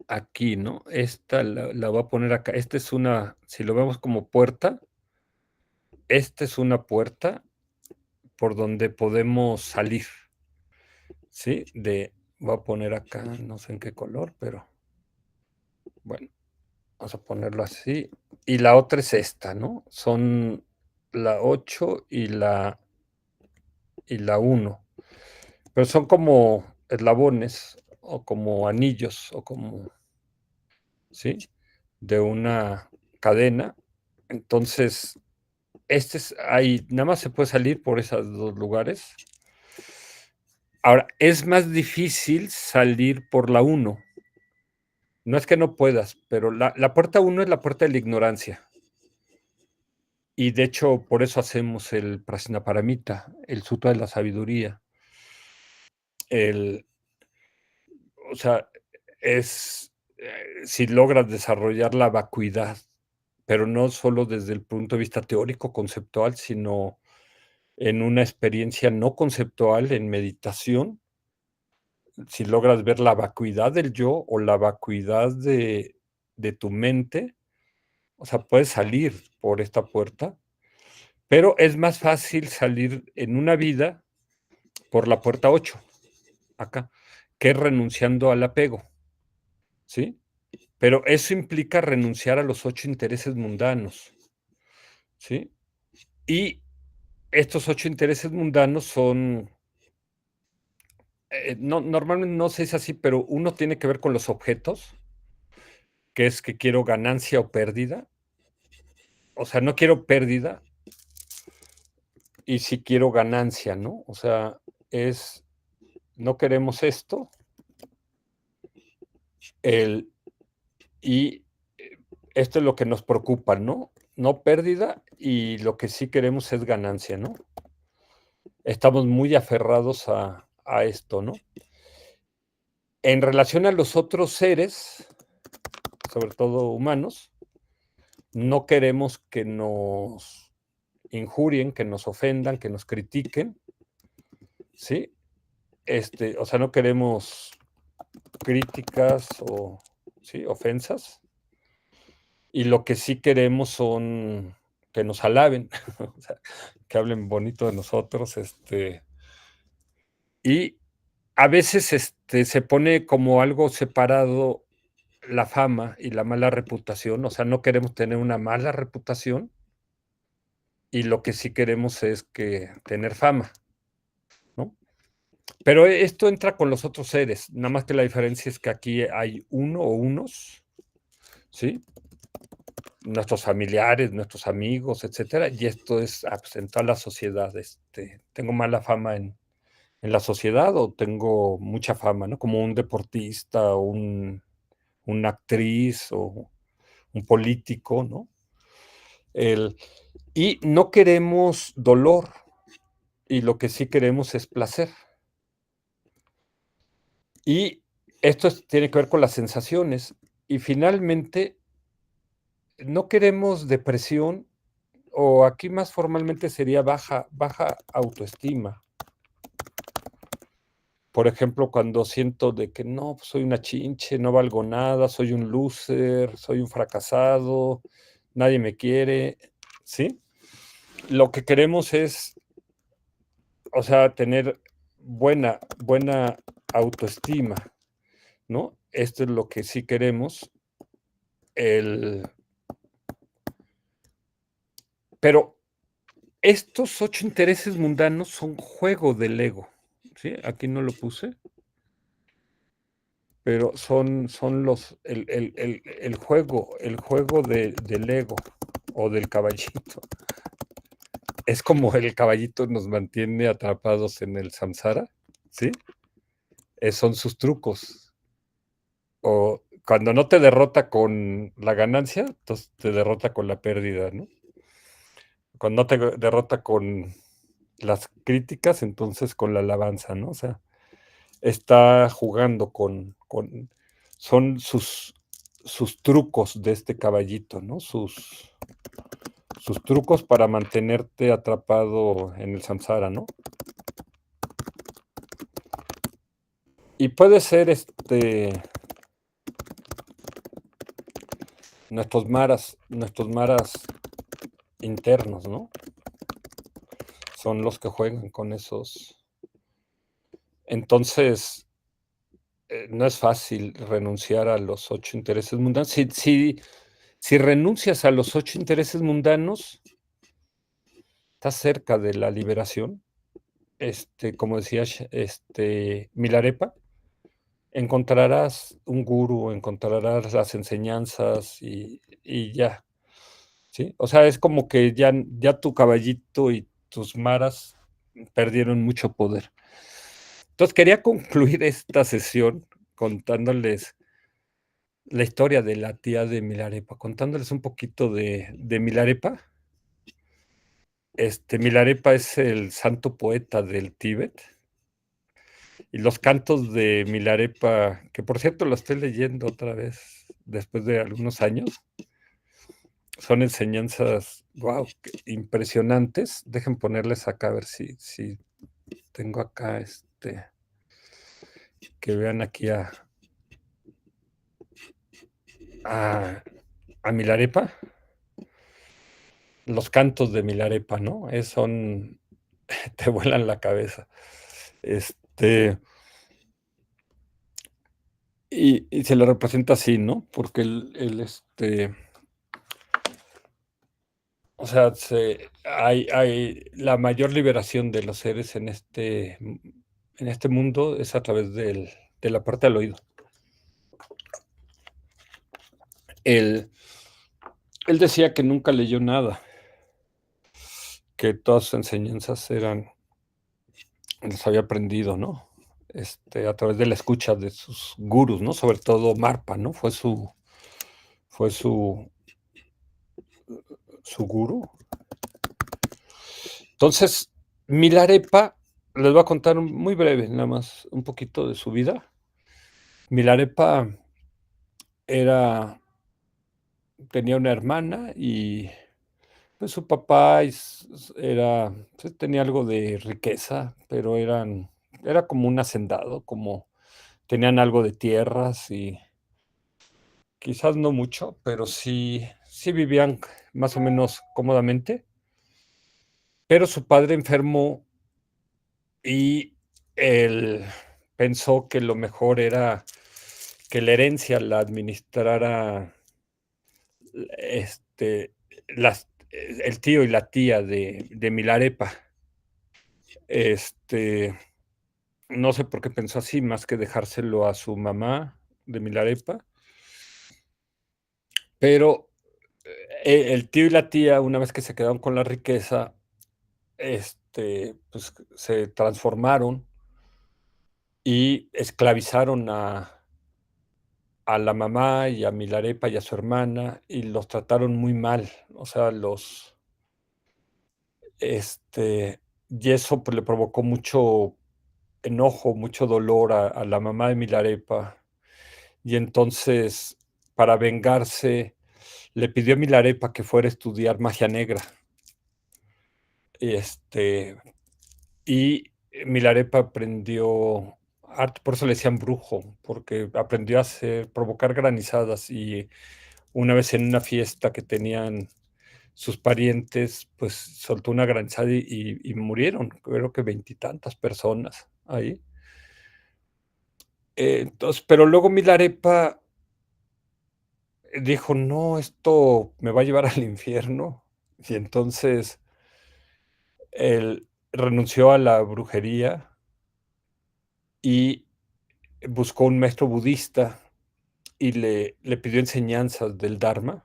Aquí, ¿no? Esta la voy a poner acá. Esta es si lo vemos como puerta, esta es una puerta por donde podemos salir, ¿sí? Voy a poner acá, no sé en qué color, pero bueno, vamos a ponerlo así. Y la otra es esta, ¿no? Son la 8 y la 1. Pero son como eslabones o como anillos o como, ¿sí? De una cadena. Entonces, nada más se puede salir por esos dos lugares. Ahora, es más difícil salir por la 1. No es que no puedas, pero la puerta 1 es la puerta de la ignorancia. Y de hecho, por eso hacemos el Prajnaparamita, el Sutra de la Sabiduría. O sea, si logras desarrollar la vacuidad, pero no solo desde el punto de vista teórico, conceptual, sino en una experiencia no conceptual, en meditación, si logras ver la vacuidad del yo o la vacuidad de tu mente, o sea, puedes salir por esta puerta, pero es más fácil salir en una vida por la puerta 8, acá, que renunciando al apego, ¿sí? Pero eso implica renunciar a los 8 intereses mundanos, ¿sí? Y estos 8 intereses mundanos son, normalmente no se dice así, pero uno tiene que ver con los objetos, que es que quiero ganancia o pérdida. O sea, no quiero pérdida y sí quiero ganancia, ¿no? O sea, no queremos esto, y esto es lo que nos preocupa, ¿no? No pérdida y lo que sí queremos es ganancia, ¿no? Estamos muy aferrados a esto, ¿no? En relación a los otros seres, sobre todo humanos, no queremos que nos injurien, que nos ofendan, que nos critiquen, ¿sí? O sea, no queremos críticas o, ¿sí? Ofensas. Y lo que sí queremos son que nos alaben, o sea, que hablen bonito de nosotros, y a veces se pone como algo separado la fama y la mala reputación, o sea, no queremos tener una mala reputación y lo que sí queremos es que tener fama, ¿no? Pero esto entra con los otros seres, nada más que la diferencia es que aquí hay uno o unos, ¿sí? Nuestros familiares, nuestros amigos, etcétera, y esto es pues, en toda la sociedad. Tengo mala fama en la sociedad o tengo mucha fama, ¿no? Como un deportista o una actriz o un político, ¿no? Y no queremos dolor, y lo que sí queremos es placer. Y esto tiene que ver con las sensaciones. Y finalmente, no queremos depresión, o aquí más formalmente sería baja autoestima. Por ejemplo, cuando siento de que no, pues soy una chinche, no valgo nada, soy un loser, soy un fracasado, nadie me quiere, ¿sí? Lo que queremos es, o sea, tener buena autoestima, ¿no? Esto es lo que sí queremos. Pero estos 8 intereses mundanos son juego del ego, ¿sí? Aquí no lo puse, pero son el juego del ego o del caballito. Es como el caballito nos mantiene atrapados en el samsara, ¿sí? Son sus trucos. O cuando no te derrota con la ganancia, entonces te derrota con la pérdida, ¿no? Cuando no te derrota con las críticas, entonces con la alabanza, ¿no? O sea, está jugando son sus trucos de este caballito, ¿no? Sus trucos para mantenerte atrapado en el samsara, ¿no? Y puede ser nuestros maras internos, ¿no? Son los que juegan con esos. Entonces, no es fácil renunciar a los 8 intereses mundanos. Si renuncias a los 8 intereses mundanos, estás cerca de la liberación. Como decía Milarepa, encontrarás un gurú, encontrarás las enseñanzas y ya, ¿sí? O sea, es como que ya tu caballito y tus maras perdieron mucho poder. Entonces, quería concluir esta sesión contándoles la historia de la tía de Milarepa, contándoles un poquito de Milarepa. Milarepa es el santo poeta del Tíbet. Y los cantos de Milarepa, que por cierto lo estoy leyendo otra vez después de algunos años, son enseñanzas, wow, impresionantes. Dejen ponerles acá a ver si tengo acá que vean aquí a Milarepa. Los cantos de Milarepa, ¿no? Te vuelan la cabeza. Y se le representa así, ¿no? Porque o sea, hay la mayor liberación de los seres en este mundo es a través de la parte del oído. Él decía que nunca leyó nada, que todas sus enseñanzas las había aprendido, ¿no? A través de la escucha de sus gurús, ¿no? Sobre todo Marpa, ¿no? Fue su gurú. Entonces, Milarepa, les voy a contar muy breve, nada más, un poquito de su vida. Milarepa tenía una hermana y pues su papá pues, tenía algo de riqueza, pero era como un hacendado, como tenían algo de tierras y quizás no mucho, pero sí vivían más o menos cómodamente. Pero su padre enfermó y él pensó que lo mejor era que la herencia la administrara el tío y la tía de Milarepa. No sé por qué pensó así, más que dejárselo a su mamá de Milarepa, pero el tío y la tía, una vez que se quedaron con la riqueza, pues se transformaron y esclavizaron a la mamá y a Milarepa y a su hermana y los trataron muy mal, o sea, y eso pues le provocó mucho enojo, mucho dolor a la mamá de Milarepa. Y entonces, para vengarse, le pidió a Milarepa que fuera a estudiar magia negra. Este, y Milarepa aprendió arte, por eso le decían brujo, porque aprendió a provocar granizadas. Y una vez en una fiesta que tenían sus parientes, pues soltó una granizada y murieron, creo que 20 y tantas personas ahí. Entonces, pero luego Milarepa dijo, no, esto me va a llevar al infierno. Y entonces él renunció a la brujería y buscó un maestro budista y le pidió enseñanzas del Dharma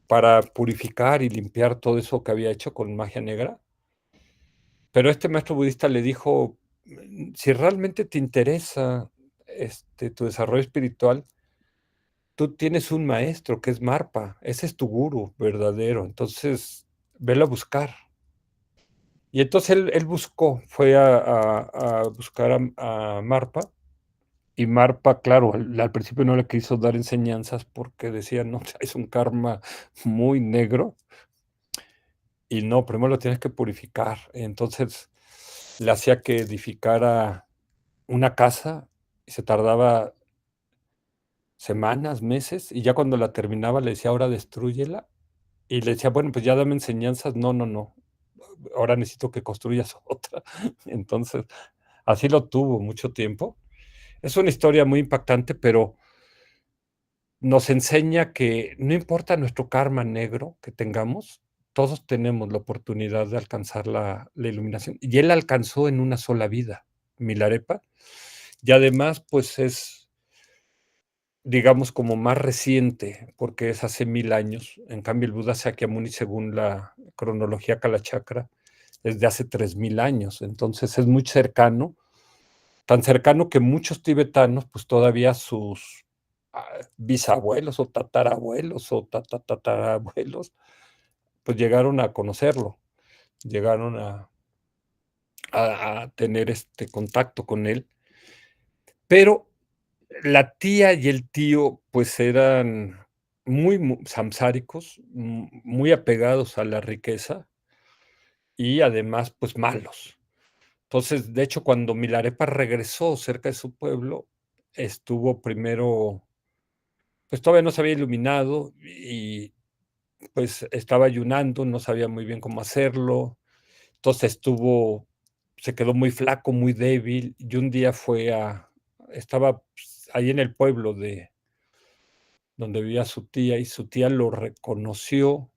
para purificar y limpiar todo eso que había hecho con magia negra. Pero este maestro budista le dijo, si realmente te interesa tu desarrollo espiritual, tú tienes un maestro que es Marpa, ese es tu gurú verdadero, entonces velo a buscar. Y entonces él buscó, fue a buscar a Marpa, y Marpa, claro, al principio no le quiso dar enseñanzas porque decía, no, es un karma muy negro, y no, primero lo tienes que purificar. Entonces le hacía que edificara una casa y se tardaba semanas, meses, y ya cuando la terminaba le decía, ahora destrúyela, y le decía, bueno, pues ya dame enseñanzas, no, no, no, ahora necesito que construyas otra. Entonces, así lo tuvo mucho tiempo. Es una historia muy impactante, pero nos enseña que no importa nuestro karma negro que tengamos, todos tenemos la oportunidad de alcanzar la iluminación. Y él alcanzó en una sola vida, Milarepa, y además, pues es, digamos, como más reciente, porque es hace 1000 años. En cambio, el Buda Sakyamuni, según la cronología Kalachakra, es de hace 3000 años. Entonces es muy cercano, tan cercano que muchos tibetanos, pues todavía sus bisabuelos o tatarabuelos o tatarabuelos, pues llegaron a conocerlo, llegaron a tener este contacto con él. Pero la tía y el tío, pues eran muy samsáricos, muy apegados a la riqueza y además, pues malos. Entonces, de hecho, cuando Milarepa regresó cerca de su pueblo, estuvo primero, pues todavía no se había iluminado y pues estaba ayunando, no sabía muy bien cómo hacerlo. Entonces se quedó muy flaco, muy débil, y un día estaba pues, ahí en el pueblo donde vivía su tía, y su tía lo reconoció,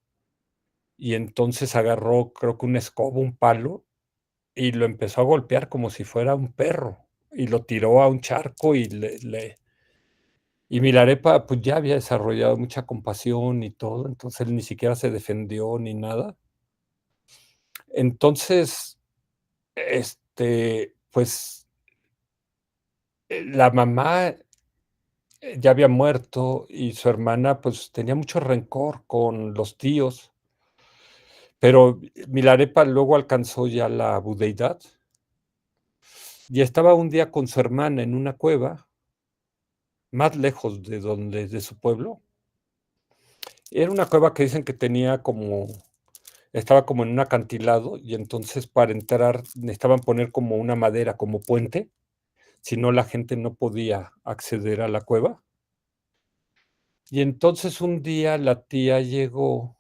y entonces agarró, creo que una escoba, un palo, y lo empezó a golpear como si fuera un perro, y lo tiró a un charco, y Milarepa pues ya había desarrollado mucha compasión y todo, entonces él ni siquiera se defendió ni nada. Entonces, pues la mamá ya había muerto y su hermana pues tenía mucho rencor con los tíos, pero Milarepa luego alcanzó ya la budeidad y estaba un día con su hermana en una cueva, más lejos de su pueblo. Era una cueva que dicen que estaba como en un acantilado, y entonces para entrar necesitaban poner como una madera, como puente, si no la gente no podía acceder a la cueva. Y entonces un día la tía llegó,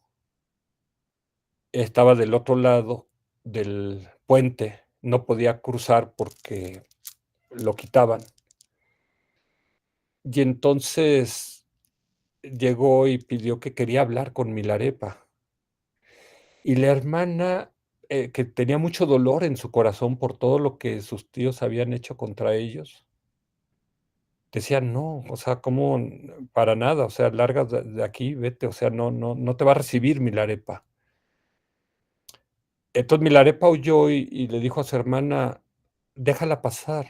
estaba del otro lado del puente, no podía cruzar porque lo quitaban. Y entonces llegó y pidió que quería hablar con Milarepa. Y la hermana, que tenía mucho dolor en su corazón por todo lo que sus tíos habían hecho contra ellos, decía: "No, o sea, ¿cómo? Para nada, o sea, larga de aquí, vete, o sea, no te va a recibir Milarepa". Entonces Milarepa huyó y le dijo a su hermana: "Déjala pasar,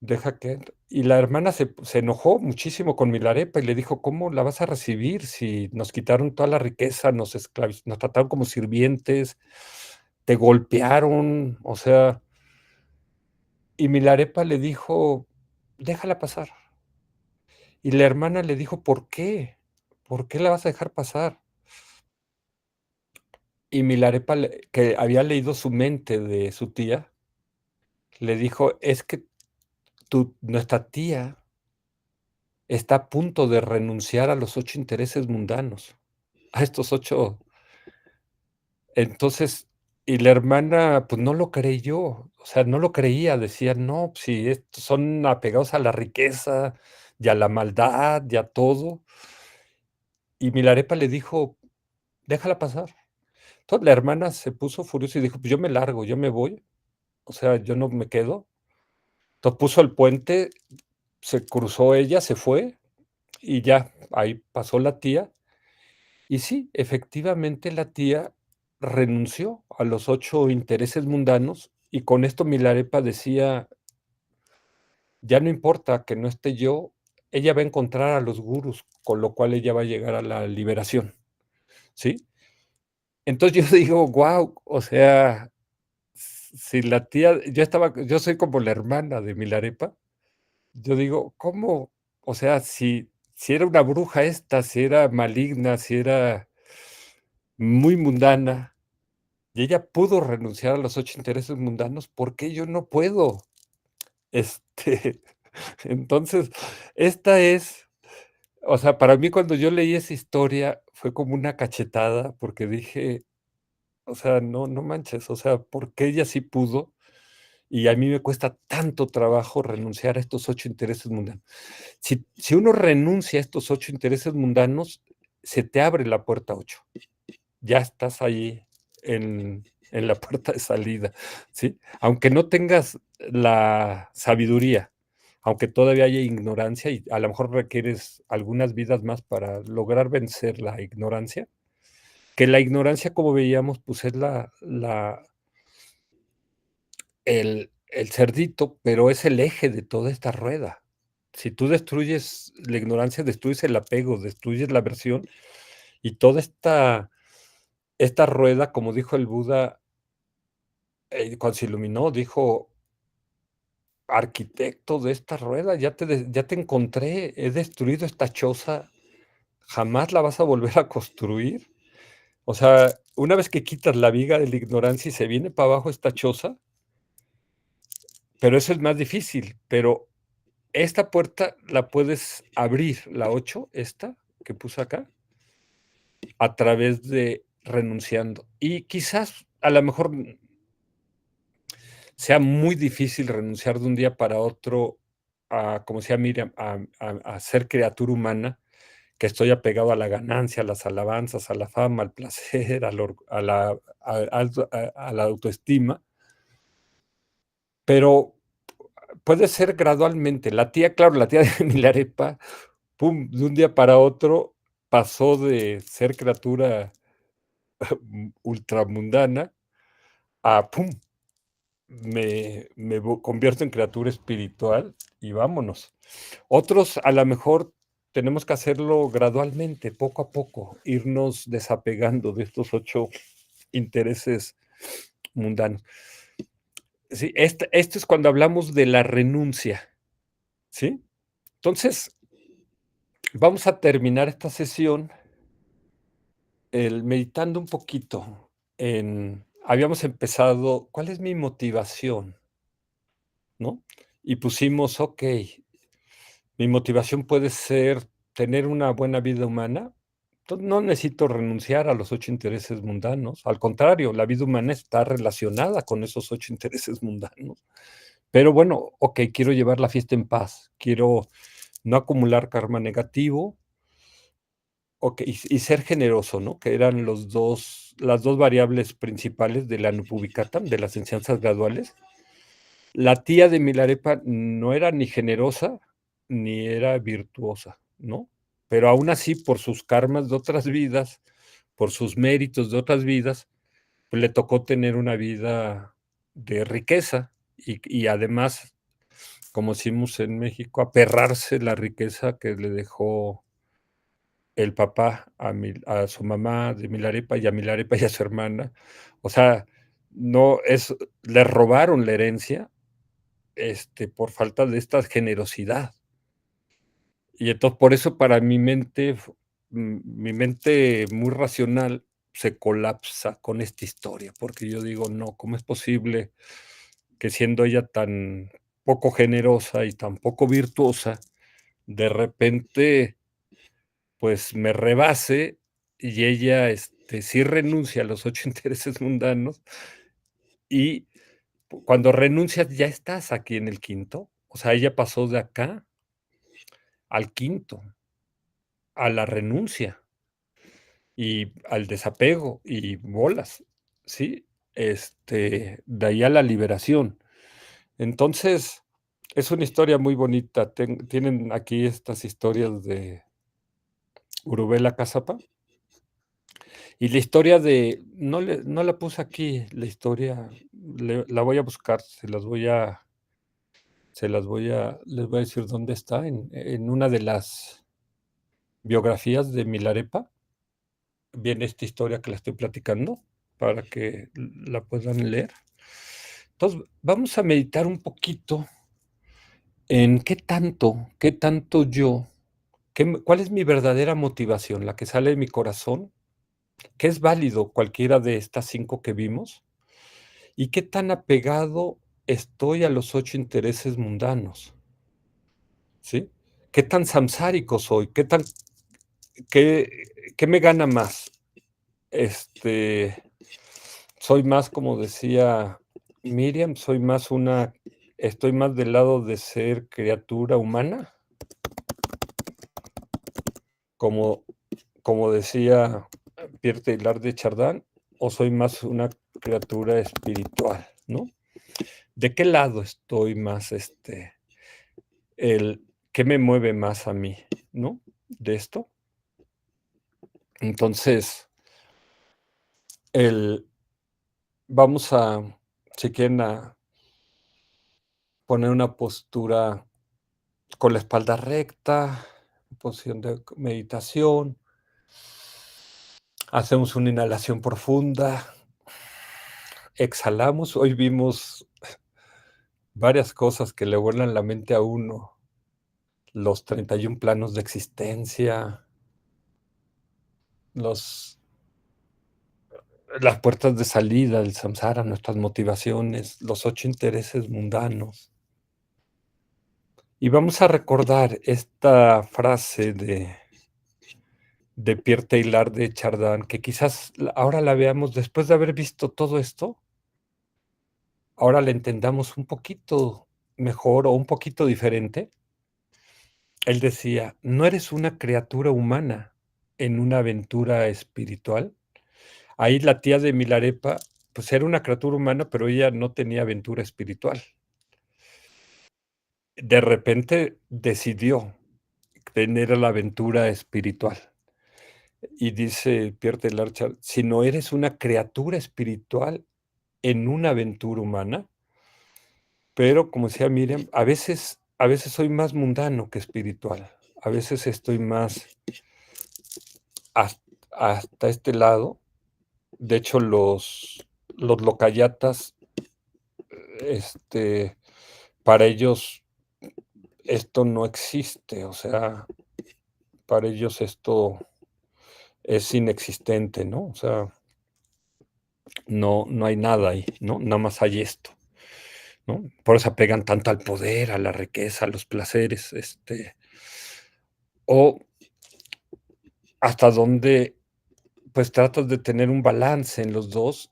deja que entre". Y la hermana se enojó muchísimo con Milarepa y le dijo: "¿Cómo la vas a recibir si nos quitaron toda la riqueza, nos trataron como sirvientes, te golpearon?". O sea, y Milarepa le dijo: "Déjala pasar". Y la hermana le dijo: "¿Por qué? ¿Por qué la vas a dejar pasar?". Y Milarepa, que había leído su mente de su tía, le dijo: "Es que nuestra tía está a punto de renunciar a los 8 intereses mundanos, a estos 8". Entonces, y la hermana, pues, no lo creyó, o sea, no lo creía, decía: "No, pues, si estos son apegados a la riqueza, y a la maldad, y a todo". Y Milarepa le dijo: "Déjala pasar". Entonces, la hermana se puso furiosa y dijo: "Pues, yo me largo, yo me voy, o sea, yo no me quedo". Entonces, puso el puente, se cruzó ella, se fue, y ya, ahí pasó la tía. Y sí, efectivamente, la tía renunció a los 8 intereses mundanos, y con esto Milarepa decía: "Ya no importa que no esté yo, ella va a encontrar a los gurús, con lo cual ella va a llegar a la liberación", ¿sí? Entonces, yo digo: "Guau", o sea, si la tía yo soy como la hermana de Milarepa, yo digo: "¿Cómo?". O sea, si era una bruja esta, si era maligna, si era muy mundana, y ella pudo renunciar a los 8 intereses mundanos, ¿por qué yo no puedo? Este, entonces, esta es, o sea, para mí cuando yo leí esa historia fue como una cachetada, porque dije, o sea, no manches, o sea, ¿por qué ella sí pudo? Y a mí me cuesta tanto trabajo renunciar a estos 8 intereses mundanos. Si uno renuncia a estos 8 intereses mundanos, se te abre la puerta 8. Ya estás ahí en la puerta de salida, ¿sí? Aunque no tengas la sabiduría, aunque todavía haya ignorancia y a lo mejor requieres algunas vidas más para lograr vencer la ignorancia, que la ignorancia, como veíamos, pues es el cerdito, pero es el eje de toda esta rueda. Si tú destruyes la ignorancia, destruyes el apego, destruyes la aversión y toda esta rueda, como dijo el Buda, cuando se iluminó, dijo: "Arquitecto de esta rueda, ya te encontré, he destruido esta choza, jamás la vas a volver a construir". O sea, una vez que quitas la viga de la ignorancia y se viene para abajo esta choza, pero eso es más difícil, pero esta puerta la puedes abrir, la 8, esta que puse acá, a través de renunciando. Y quizás, a lo mejor, sea muy difícil renunciar de un día para otro a, como decía Miriam, a ser criatura humana, que estoy apegado a la ganancia, a las alabanzas, a la fama, al placer, a la autoestima, pero puede ser gradualmente. La tía, claro, la tía de Milarepa, pum, de un día para otro pasó de ser criatura ultramundana a pum, me convierto en criatura espiritual y vámonos. Otros, a lo mejor, tenemos que hacerlo gradualmente, poco a poco, irnos desapegando de estos 8 intereses mundanos. Sí, esto es cuando hablamos de la renuncia, ¿sí? Entonces, vamos a terminar esta sesión meditando un poquito habíamos empezado, ¿cuál es mi motivación? ¿No? Y pusimos, okey, mi motivación puede ser tener una buena vida humana. Entonces, no necesito renunciar a los 8 intereses mundanos. Al contrario, la vida humana está relacionada con esos 8 intereses mundanos. Pero bueno, ok, quiero llevar la fiesta en paz, quiero no acumular karma negativo, ok, y ser generoso, ¿no? Que eran las dos variables principales de la Nupubikatam, de las enseñanzas graduales. La tía de Milarepa no era ni generosa ni era virtuosa, ¿no? Pero aún así, por sus karmas de otras vidas, por sus méritos de otras vidas, pues le tocó tener una vida de riqueza y además, como decimos en México, aperrarse la riqueza que le dejó el papá a su mamá de Milarepa y a Milarepa y a su hermana. O sea, no es, le robaron la herencia por falta de esta generosidad. Y entonces por eso para mi mente muy racional se colapsa con esta historia, porque yo digo, no, ¿cómo es posible que siendo ella tan poco generosa y tan poco virtuosa, de repente pues me rebase y ella sí renuncia a los 8 intereses mundanos y cuando renuncias ya estás aquí en el quinto? O sea, ella pasó de acá al quinto, a la renuncia y al desapego y bolas, ¿sí? De ahí a la liberación. Entonces, es una historia muy bonita. Tienen aquí estas historias de Urubela Casapa. Y la historia no la puse aquí, la historia, la voy a buscar, les voy a decir dónde está, en una de las biografías de Milarepa, viene esta historia que la estoy platicando, para que la puedan leer. Entonces, vamos a meditar un poquito en qué tanto yo, cuál es mi verdadera motivación, la que sale de mi corazón, que es válido cualquiera de estas 5 que vimos, y qué tan apegado estoy a los 8 intereses mundanos, ¿sí? ¿Qué tan samsárico soy? Qué, qué me gana más? Soy más, como decía Miriam, estoy más del lado de ser criatura humana, como, como decía Pierre Teilhard de Chardin, o soy más una criatura espiritual, ¿no? ¿De qué lado estoy más, qué me mueve más a mí, ¿no? De esto. Entonces, vamos a, si quieren, a poner una postura con la espalda recta, posición de meditación. Hacemos una inhalación profunda. Exhalamos. Hoy vimos varias cosas que le vuelan la mente a uno. Los 31 planos de existencia, las puertas de salida del samsara, nuestras motivaciones, los 8 intereses mundanos. Y vamos a recordar esta frase de Pierre Teilhard de Chardin, que quizás ahora la veamos, después de haber visto todo esto, ahora la entendamos un poquito mejor o un poquito diferente. Él decía, no eres una criatura humana en una aventura espiritual. Ahí la tía de Milarepa, pues era una criatura humana, pero ella no tenía aventura espiritual. De repente decidió tener la aventura espiritual. Y dice Pierre Teilhard, si no eres una criatura espiritual en una aventura humana, pero como decía Miriam, a veces soy más mundano que espiritual. A veces estoy más hasta este lado. De hecho, los locayatas, para ellos esto no existe, o sea, para ellos esto es inexistente, ¿no? O sea, no hay nada ahí, ¿no? Nada más hay esto, ¿no? Por eso apegan tanto al poder, a la riqueza, a los placeres, o hasta donde pues tratas de tener un balance en los dos,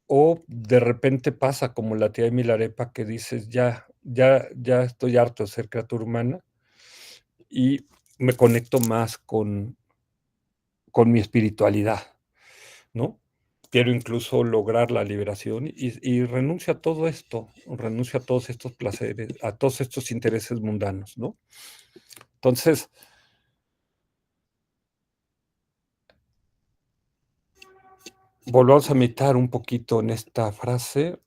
o de repente pasa como la tía de Milarepa que dices, ya, ya estoy harto de ser criatura humana y me conecto más con mi espiritualidad, ¿no? Quiero incluso lograr la liberación y renuncio a todo esto, renuncio a todos estos placeres, a todos estos intereses mundanos, ¿no? Entonces, volvamos a meditar un poquito en esta frase.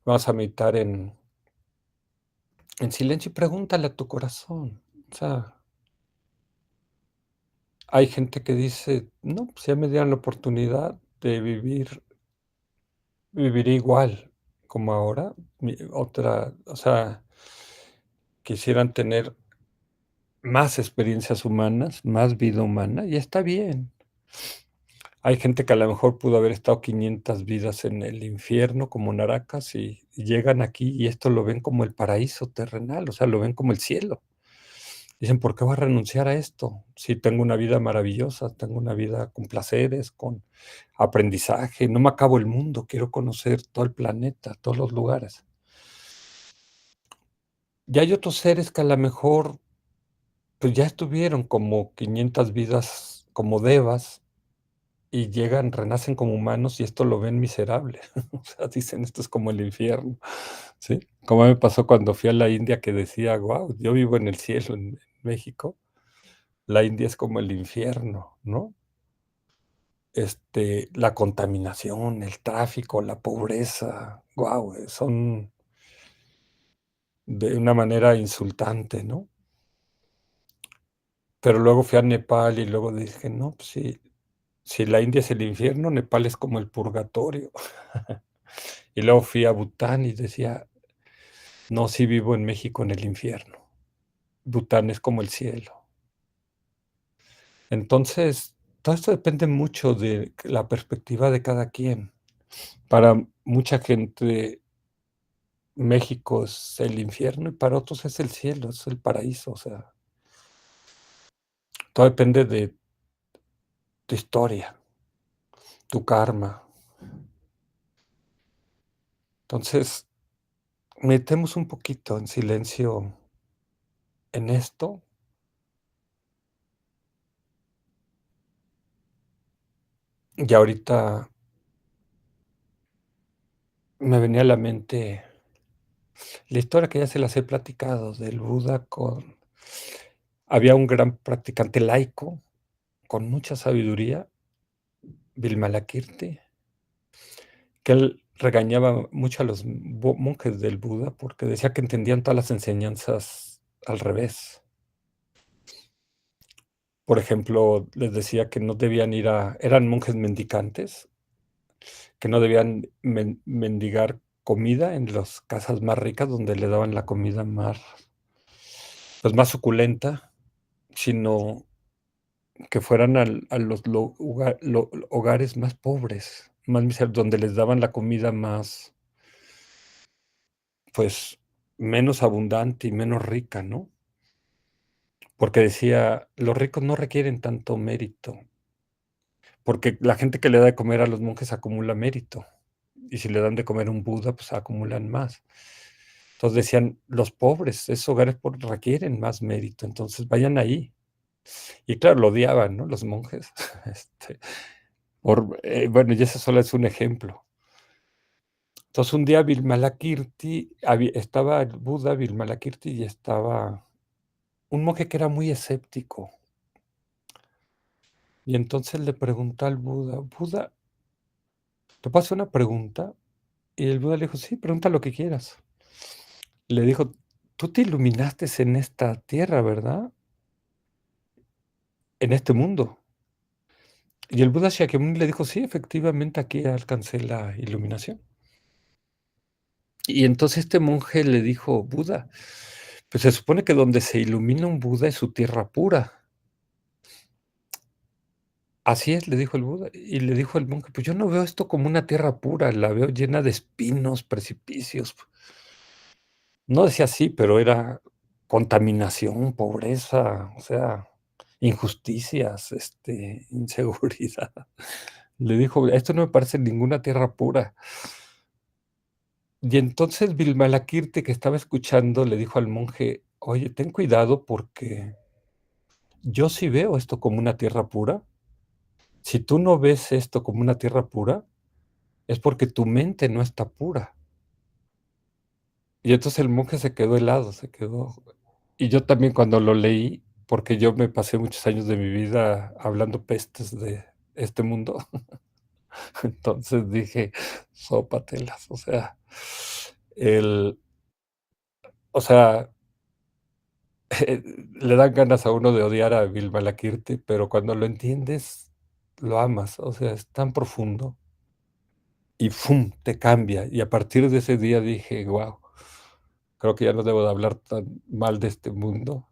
Vamos a meditar en silencio y pregúntale a tu corazón. O sea, hay gente que dice, no, pues ya me dieron la oportunidad de vivir, viviré igual como ahora. Otra, o sea, quisieran tener más experiencias humanas, más vida humana, y está bien. Hay gente que a lo mejor pudo haber estado 500 vidas en el infierno como Naracas y llegan aquí y esto lo ven como el paraíso terrenal, o sea, lo ven como el cielo. Dicen, ¿por qué voy a renunciar a esto? Si tengo una vida maravillosa, tengo una vida con placeres, con aprendizaje, no me acabo el mundo, quiero conocer todo el planeta, todos los lugares. Y hay otros seres que a lo mejor pues ya estuvieron como 500 vidas como devas y llegan, renacen como humanos y esto lo ven miserable. O sea, dicen, esto es como el infierno, ¿sí? Como me pasó cuando fui a la India que decía, wow, yo vivo en el cielo en México, la India es como el infierno, ¿no? La contaminación, el tráfico, la pobreza, wow, son de una manera insultante, ¿no? Pero luego fui a Nepal y luego dije, no, pues sí, si la India es el infierno, Nepal es como el purgatorio. Y luego fui a Bután y decía, no, sí vivo en México en el infierno. Bután es como el cielo. Entonces, todo esto depende mucho de la perspectiva de cada quien. Para mucha gente, México es el infierno y para otros es el cielo, es el paraíso. O sea, todo depende de tu historia, tu karma. Entonces, metemos un poquito en silencio en esto. Y ahorita me venía a la mente la historia que ya se las he platicado del Buda con... Había un gran practicante laico con mucha sabiduría, Vilmalakirti, que él regañaba mucho a los monjes del Buda porque decía que entendían todas las enseñanzas al revés. Por ejemplo, les decía que no debían ir eran monjes mendicantes, que no debían mendigar comida en las casas más ricas donde le daban la comida más, pues más suculenta, sino que fueran a los hogares más pobres, más miserables, donde les daban la comida más, pues, menos abundante y menos rica, ¿no? Porque decía, los ricos no requieren tanto mérito, porque la gente que le da de comer a los monjes acumula mérito, y si le dan de comer a un Buda, pues acumulan más. Entonces decían, los pobres, esos hogares requieren más mérito, entonces vayan ahí. Y claro, lo odiaban, ¿no? Los monjes. Bueno, y ese solo es un ejemplo. Entonces un día Vilmalakirti, estaba el Buda, Vilmalakirti, y estaba un monje que era muy escéptico. Y entonces le preguntó al Buda, Buda, ¿te puedo hacer una pregunta? Y el Buda le dijo, sí, pregunta lo que quieras. Le dijo, tú te iluminaste en esta tierra, ¿verdad? En este mundo. Y el Buda Shakyamuni le dijo, sí, efectivamente aquí alcancé la iluminación. Y entonces este monje le dijo, Buda, pues se supone que donde se ilumina un Buda es su tierra pura. Así es, le dijo el Buda. Y le dijo el monje, pues yo no veo esto como una tierra pura, la veo llena de espinos, precipicios. No decía así, pero era contaminación, pobreza, o sea, injusticias, inseguridad. Le dijo, esto no me parece ninguna tierra pura. Y entonces Vilmalakirti, que estaba escuchando, le dijo al monje, oye, ten cuidado porque yo sí veo esto como una tierra pura. Si tú no ves esto como una tierra pura, es porque tu mente no está pura. Y entonces el monje se quedó helado, se quedó. Y yo también cuando lo leí, porque yo me pasé muchos años de mi vida hablando pestes de este mundo, entonces dije, sópatelas, o sea, el, o sea, le dan ganas a uno de odiar a Vilmalakirti, pero cuando lo entiendes, lo amas, o sea, es tan profundo y ¡fum! Te cambia. Y a partir de ese día dije, wow, creo que ya no debo de hablar tan mal de este mundo,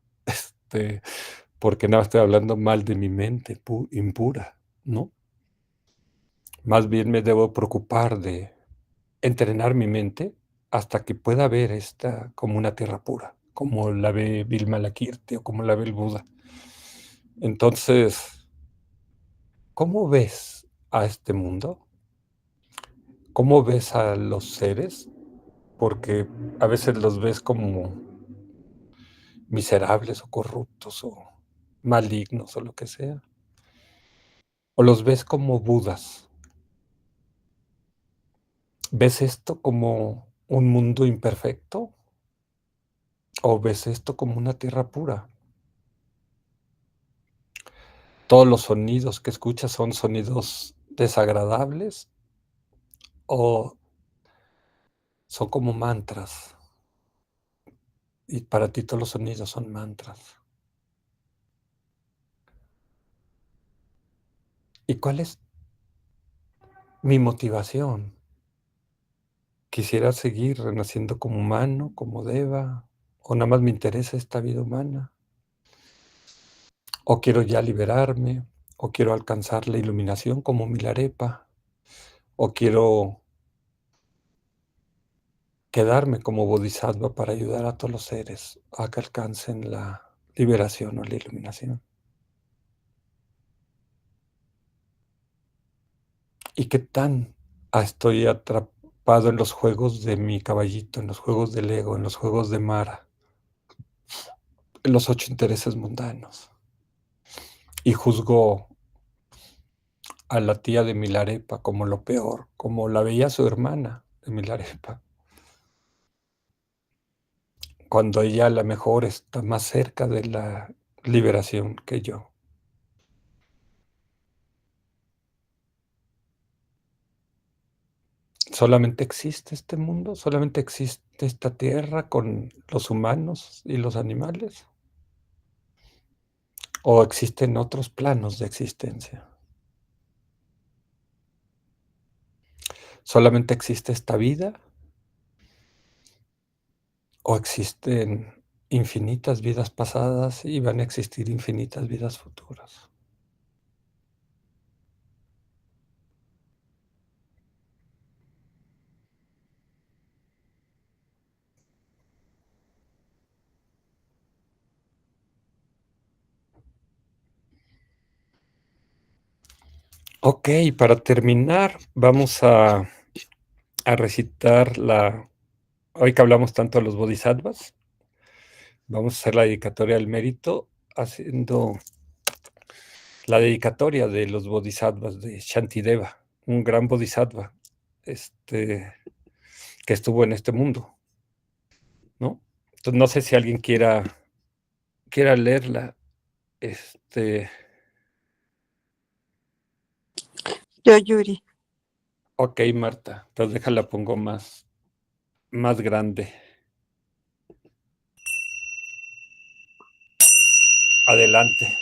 porque nada, estoy hablando mal de mi mente impura, ¿no? Más bien me debo preocupar de entrenar mi mente hasta que pueda ver esta como una tierra pura, como la ve Vilmalakirti o como la ve el Buda. Entonces, ¿cómo ves a este mundo? ¿Cómo ves a los seres? Porque a veces los ves como miserables o corruptos o malignos o lo que sea. O los ves como Budas. ¿Ves esto como un mundo imperfecto? ¿O ves esto como una tierra pura? ¿Todos los sonidos que escuchas son sonidos desagradables? ¿O son como mantras? Y para ti todos los sonidos son mantras. ¿Y cuál es mi motivación? ¿Quisiera seguir renaciendo como humano, como Deva? ¿O nada más me interesa esta vida humana? ¿O quiero ya liberarme? ¿O quiero alcanzar la iluminación como Milarepa? ¿O quiero quedarme como bodhisattva para ayudar a todos los seres a que alcancen la liberación o la iluminación? ¿Y qué tan estoy atrapado en los juegos de mi caballito, en los juegos del ego, en los juegos de Mara, en los 8 intereses mundanos? Y juzgo a la tía de Milarepa como lo peor, como la veía su hermana de Milarepa, cuando ella a lo mejor está más cerca de la liberación que yo. ¿Solamente existe este mundo? ¿Solamente existe esta tierra con los humanos y los animales? ¿O existen otros planos de existencia? ¿Solamente existe esta vida? ¿O existen infinitas vidas pasadas y van a existir infinitas vidas futuras? Ok, para terminar, vamos a recitar hoy que hablamos tanto de los bodhisattvas, vamos a hacer la dedicatoria al mérito haciendo la dedicatoria de los bodhisattvas de Shantideva, un gran bodhisattva que estuvo en este mundo, ¿no? Entonces no sé si alguien quiera leerla. Yo, Yuri. Ok, Marta, entonces déjala, pongo más grande. Adelante.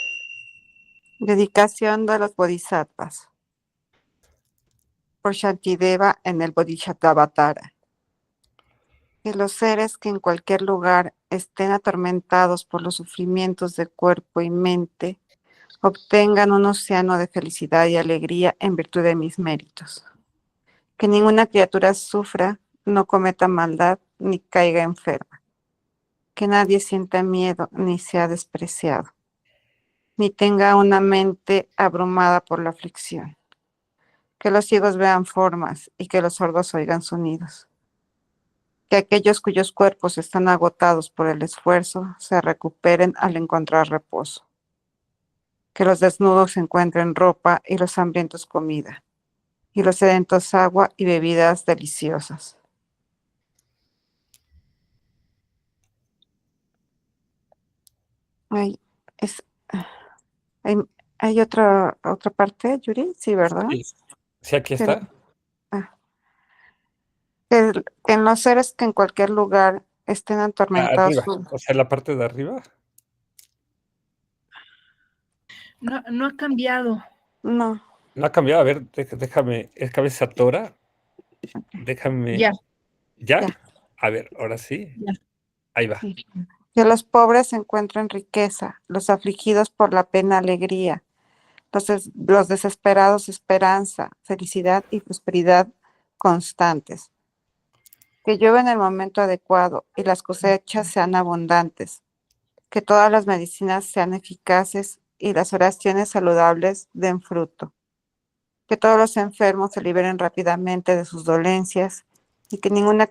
Dedicación de los Bodhisattvas. Por Shantideva en el Bodhisattvavatara. Que los seres que en cualquier lugar estén atormentados por los sufrimientos de cuerpo y mente obtengan un océano de felicidad y alegría en virtud de mis méritos. Que ninguna criatura sufra, no cometa maldad ni caiga enferma. Que nadie sienta miedo ni sea despreciado, ni tenga una mente abrumada por la aflicción. Que los ciegos vean formas y que los sordos oigan sonidos. que aquellos cuyos cuerpos están agotados por el esfuerzo se recuperen al encontrar reposo, que los desnudos encuentren ropa y los hambrientos comida, y los sedentos agua y bebidas deliciosas. Hay, es, hay, hay otra parte, Yuri, sí, ¿verdad? Sí, sí, aquí Que, está. ah, que en los seres que en cualquier lugar estén atormentados, Arriba, o sea, la parte de arriba. No ha cambiado. no, No ha cambiado. A ver, déjame, es que a veces se atora. Déjame. Ya, ¿Ya? ya. A ver, ahora sí. Ya. Ahí va. Que los pobres encuentren riqueza, los afligidos por la pena alegría, los desesperados esperanza, felicidad y prosperidad constantes. Que llueva en el momento adecuado y las cosechas sean abundantes. Que todas las medicinas sean eficaces y las oraciones saludables den fruto. Que todos los enfermos se liberen rápidamente de sus dolencias y que ninguna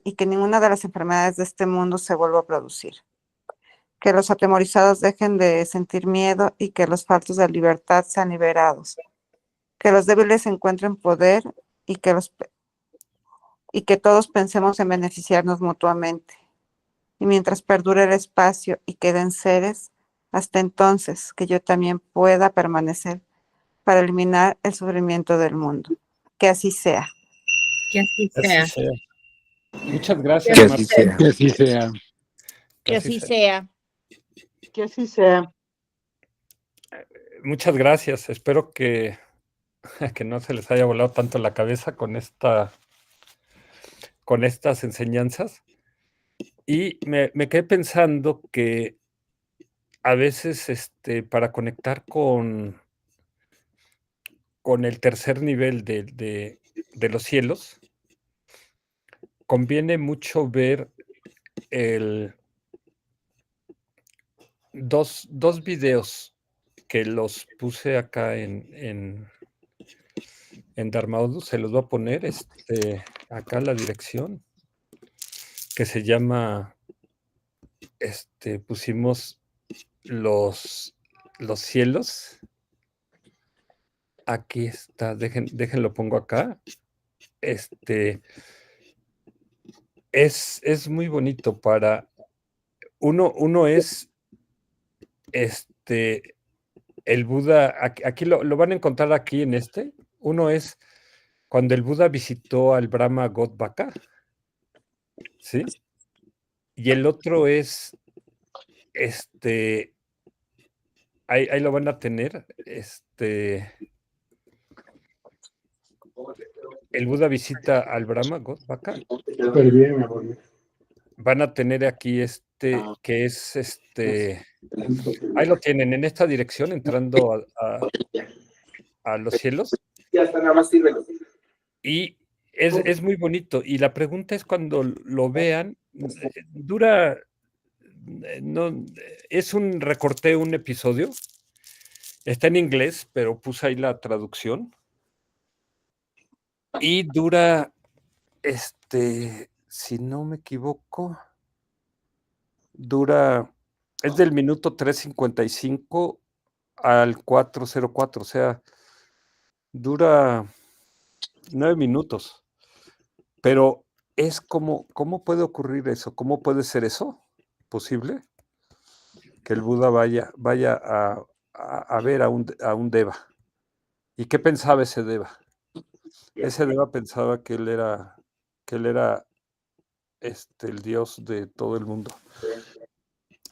y que ninguna de las enfermedades de este mundo se vuelva a producir. Que los atemorizados dejen de sentir miedo y que los faltos de libertad sean liberados. Que los débiles encuentren poder y que todos pensemos en beneficiarnos mutuamente. Y mientras perdure el espacio y queden seres, hasta entonces que yo también pueda permanecer para eliminar el sufrimiento del mundo. Que así sea. Que así Así sea. sea. Muchas Que gracias, Que así así Marta. sea. Que así sea. Que así sea. sea. Que así sea. Muchas gracias. Espero que no se les haya volado tanto la cabeza con estas enseñanzas. Y me quedé pensando que a veces para conectar con el tercer nivel de los cielos, conviene mucho ver dos videos que los puse acá en Dharmaudus. Se los voy a poner acá la dirección, que se llama, pusimos los cielos. Aquí está, déjenlo pongo acá. Es muy bonito para uno es el Buda. Aquí lo van a encontrar aquí en uno es cuando el Buda visitó al Brahma Gotbaka, ¿sí? Y el otro es ahí lo van a tener, el Buda visita al Brahma Gotbaka. Súper bien, mi amor. Van a tener aquí que es ahí lo tienen, en esta dirección, entrando a los cielos. Ya está, nada más sirve. Y es muy bonito. Y la pregunta es cuando lo vean, dura, no, es un recorté, un episodio. Está en inglés, pero puse ahí la traducción. Y dura, si no me equivoco, es del minuto 3:55 al 4:04, o sea, dura 9 minutos. Pero es ¿cómo puede ocurrir eso? ¿Cómo puede ser eso posible? Que el Buda vaya a ver a un Deva. ¿Y qué pensaba ese Deva? Ese Deva pensaba que él era el dios de todo el mundo.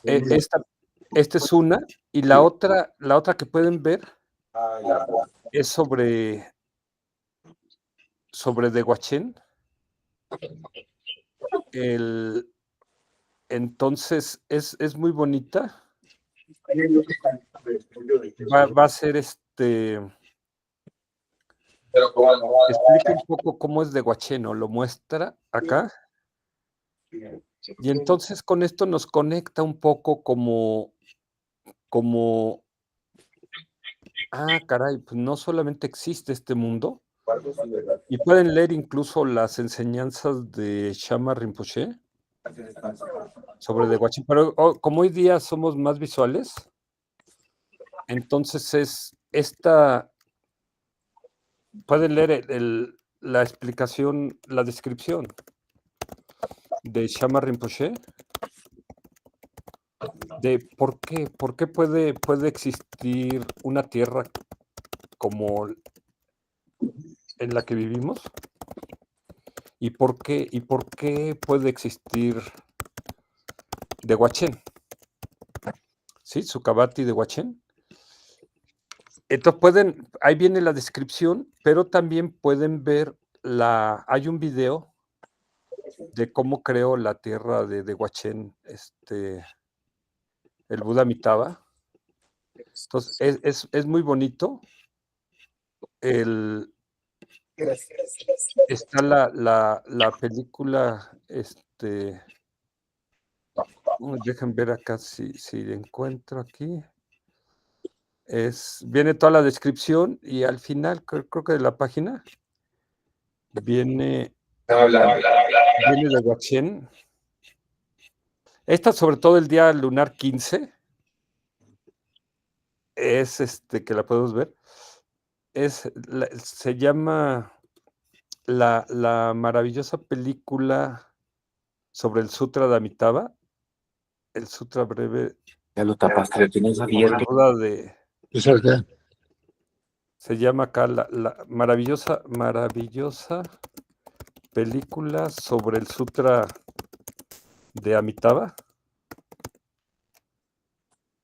Esta es una, y la otra que pueden ver es sobre Dehuachén. Entonces es muy bonita. Va a ser explica un poco cómo es Dehuachén, ¿no? Lo muestra acá. Y entonces con esto nos conecta un poco como caray, pues no solamente existe este mundo, Y pueden leer incluso las enseñanzas de Shama Rinpoche sobre Dehuachín. Pero como hoy día somos más visuales, entonces es esta. Pueden leer la explicación, la descripción de Shama Rinpoche de por qué puede existir una tierra como en la que vivimos y por qué puede existir Dehuachén, ¿sí? Sukhavati Dehuachén. Entonces ahí viene la descripción, pero también pueden ver hay un video de cómo creó la tierra de Dehuachén, el Buda Amitabha. Entonces, es muy bonito. Está la película, dejen ver acá si encuentro aquí. Viene toda la descripción y al final, creo que de la página, viene de Huachén. Esta, sobre todo el día lunar 15, es que la podemos ver. Se llama la maravillosa película sobre el Sutra de Amitabha, el Sutra breve. Ya lo tapaste, lo tienes abierto. ¿Eso qué? Se llama acá la maravillosa película sobre el Sutra de Amitabha.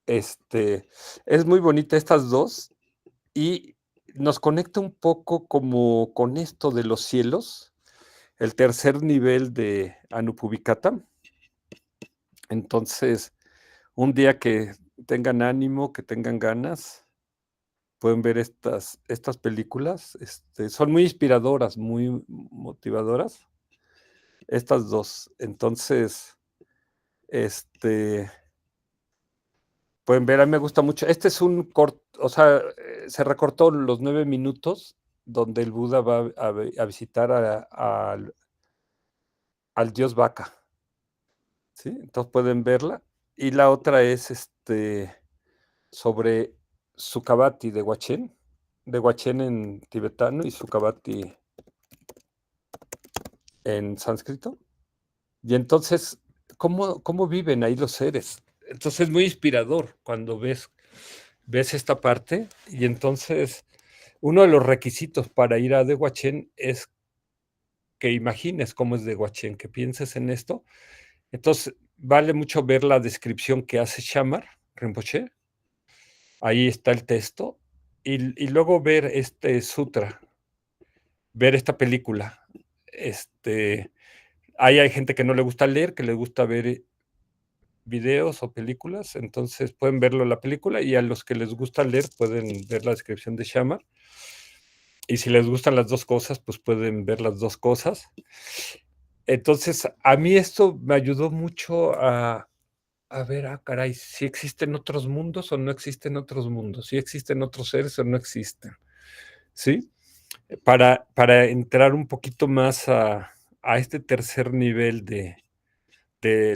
Es muy bonita estas dos y nos conecta un poco como con esto de los cielos, el tercer nivel de Anupuvikata. Entonces, un día que tengan ánimo, que tengan ganas, pueden ver estas películas. Son muy inspiradoras, muy motivadoras. Estas dos. Entonces, pueden ver, a mí me gusta mucho. Este es un corto, o sea, se recortó los 9 minutos donde el Buda va a visitar al dios Vaca. ¿Sí? Entonces pueden verla. Y la otra es sobre Sukhavati de Huachén en tibetano y Sukhavati en sánscrito. Y entonces, ¿cómo viven ahí los seres? Entonces es muy inspirador cuando ves esta parte. Y entonces, uno de los requisitos para ir a Dehuachén es que imagines cómo es Dehuachén, que pienses en esto. Entonces, vale mucho ver la descripción que hace Shamar Rinpoche. Ahí está el texto. Y luego ver este sutra, ver esta película. Ahí hay gente que no le gusta leer, que le gusta ver videos o películas, entonces pueden verlo en la película, y a los que les gusta leer pueden ver la descripción de Shamar. Y si les gustan las dos cosas, pues pueden ver las dos cosas. Entonces, a mí esto me ayudó mucho a ver, caray, si existen otros mundos o no existen otros mundos, si existen otros seres o no existen, ¿sí? Para entrar un poquito más a este tercer nivel de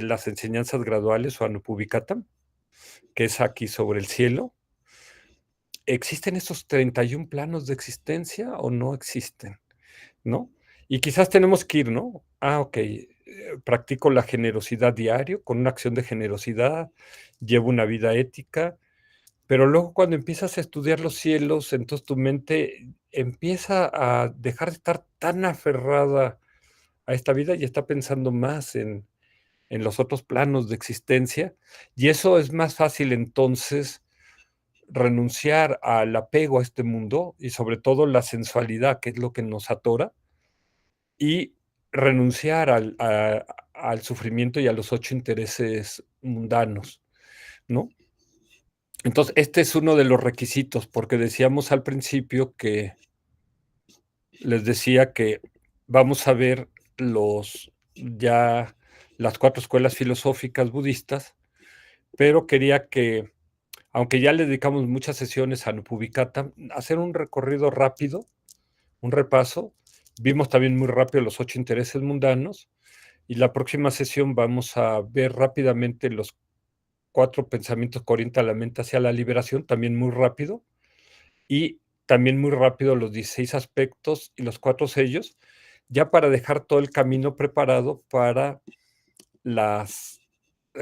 las enseñanzas graduales o Anupuvikata, que es aquí sobre el cielo. ¿Existen esos 31 planos de existencia o no existen? ¿No? Y quizás tenemos que ir, ¿no? Ok, practico la generosidad diario, con una acción de generosidad, llevo una vida ética, pero luego cuando empiezas a estudiar los cielos, entonces tu mente empieza a dejar de estar tan aferrada a esta vida y está pensando más en los otros planos de existencia, y eso es más fácil entonces renunciar al apego a este mundo y sobre todo la sensualidad, que es lo que nos atora, y renunciar al sufrimiento y a los 8 intereses mundanos, ¿no? Entonces, este es uno de los requisitos, porque decíamos al principio que les decía que vamos a ver las 4 escuelas filosóficas budistas, pero quería que, aunque ya le dedicamos muchas sesiones a Anupuvikata, hacer un recorrido rápido un repaso. Vimos también muy rápido los 8 intereses mundanos y la próxima sesión vamos a ver rápidamente los 4 pensamientos que orientan la mente hacia la liberación, también muy rápido, y también muy rápido los 16 aspectos y los 4 sellos, ya para dejar todo el camino preparado para las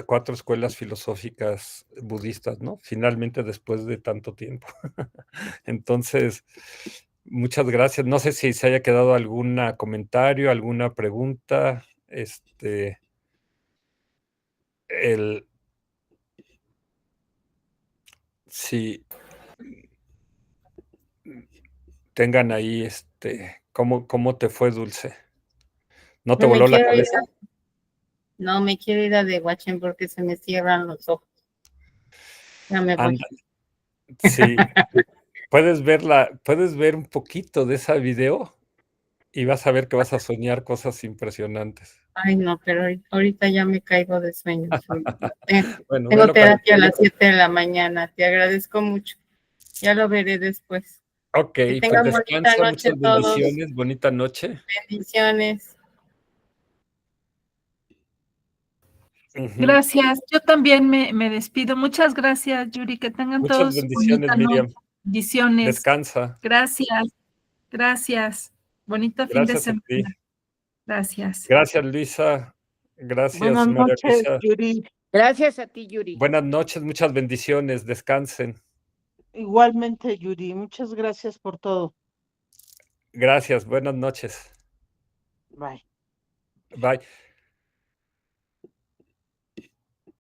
4 escuelas filosóficas budistas, ¿no? Finalmente, después de tanto tiempo. Entonces, muchas gracias. No sé si se haya quedado algún comentario, alguna pregunta. Si tengan ahí, ¿cómo te fue, Dulce? ¿No te No me voló la quiero ir cabeza? No, me quiero ir a The Watchen porque se me cierran los ojos. Ya me voy. Ándale. Sí. Puedes ver un poquito de ese video y vas a ver que vas a soñar cosas impresionantes. Ay, no, pero ahorita ya me caigo de sueño. Bueno, Tengo velo terapia a las 7 de la mañana. Te agradezco mucho. Ya lo veré después. Ok, Que pues tengan bonita descansa, noche muchas todos. bendiciones, bonita noche. Bendiciones. Ujú. Gracias. Yo también me despido. Muchas gracias, Yuri. Que tengan Muchas todos bendiciones, bonita Miriam. noche. Bendiciones. Descansa. Gracias. Gracias. Bonito fin de Gracias a ti. semana. Gracias. Gracias, Luisa. Gracias, Buenas María noches, Luisa. Yuri. Gracias a ti, Yuri. Buenas noches, muchas bendiciones. Descansen. Igualmente, Yuri. Muchas gracias por todo. Gracias, buenas noches. Bye. Bye.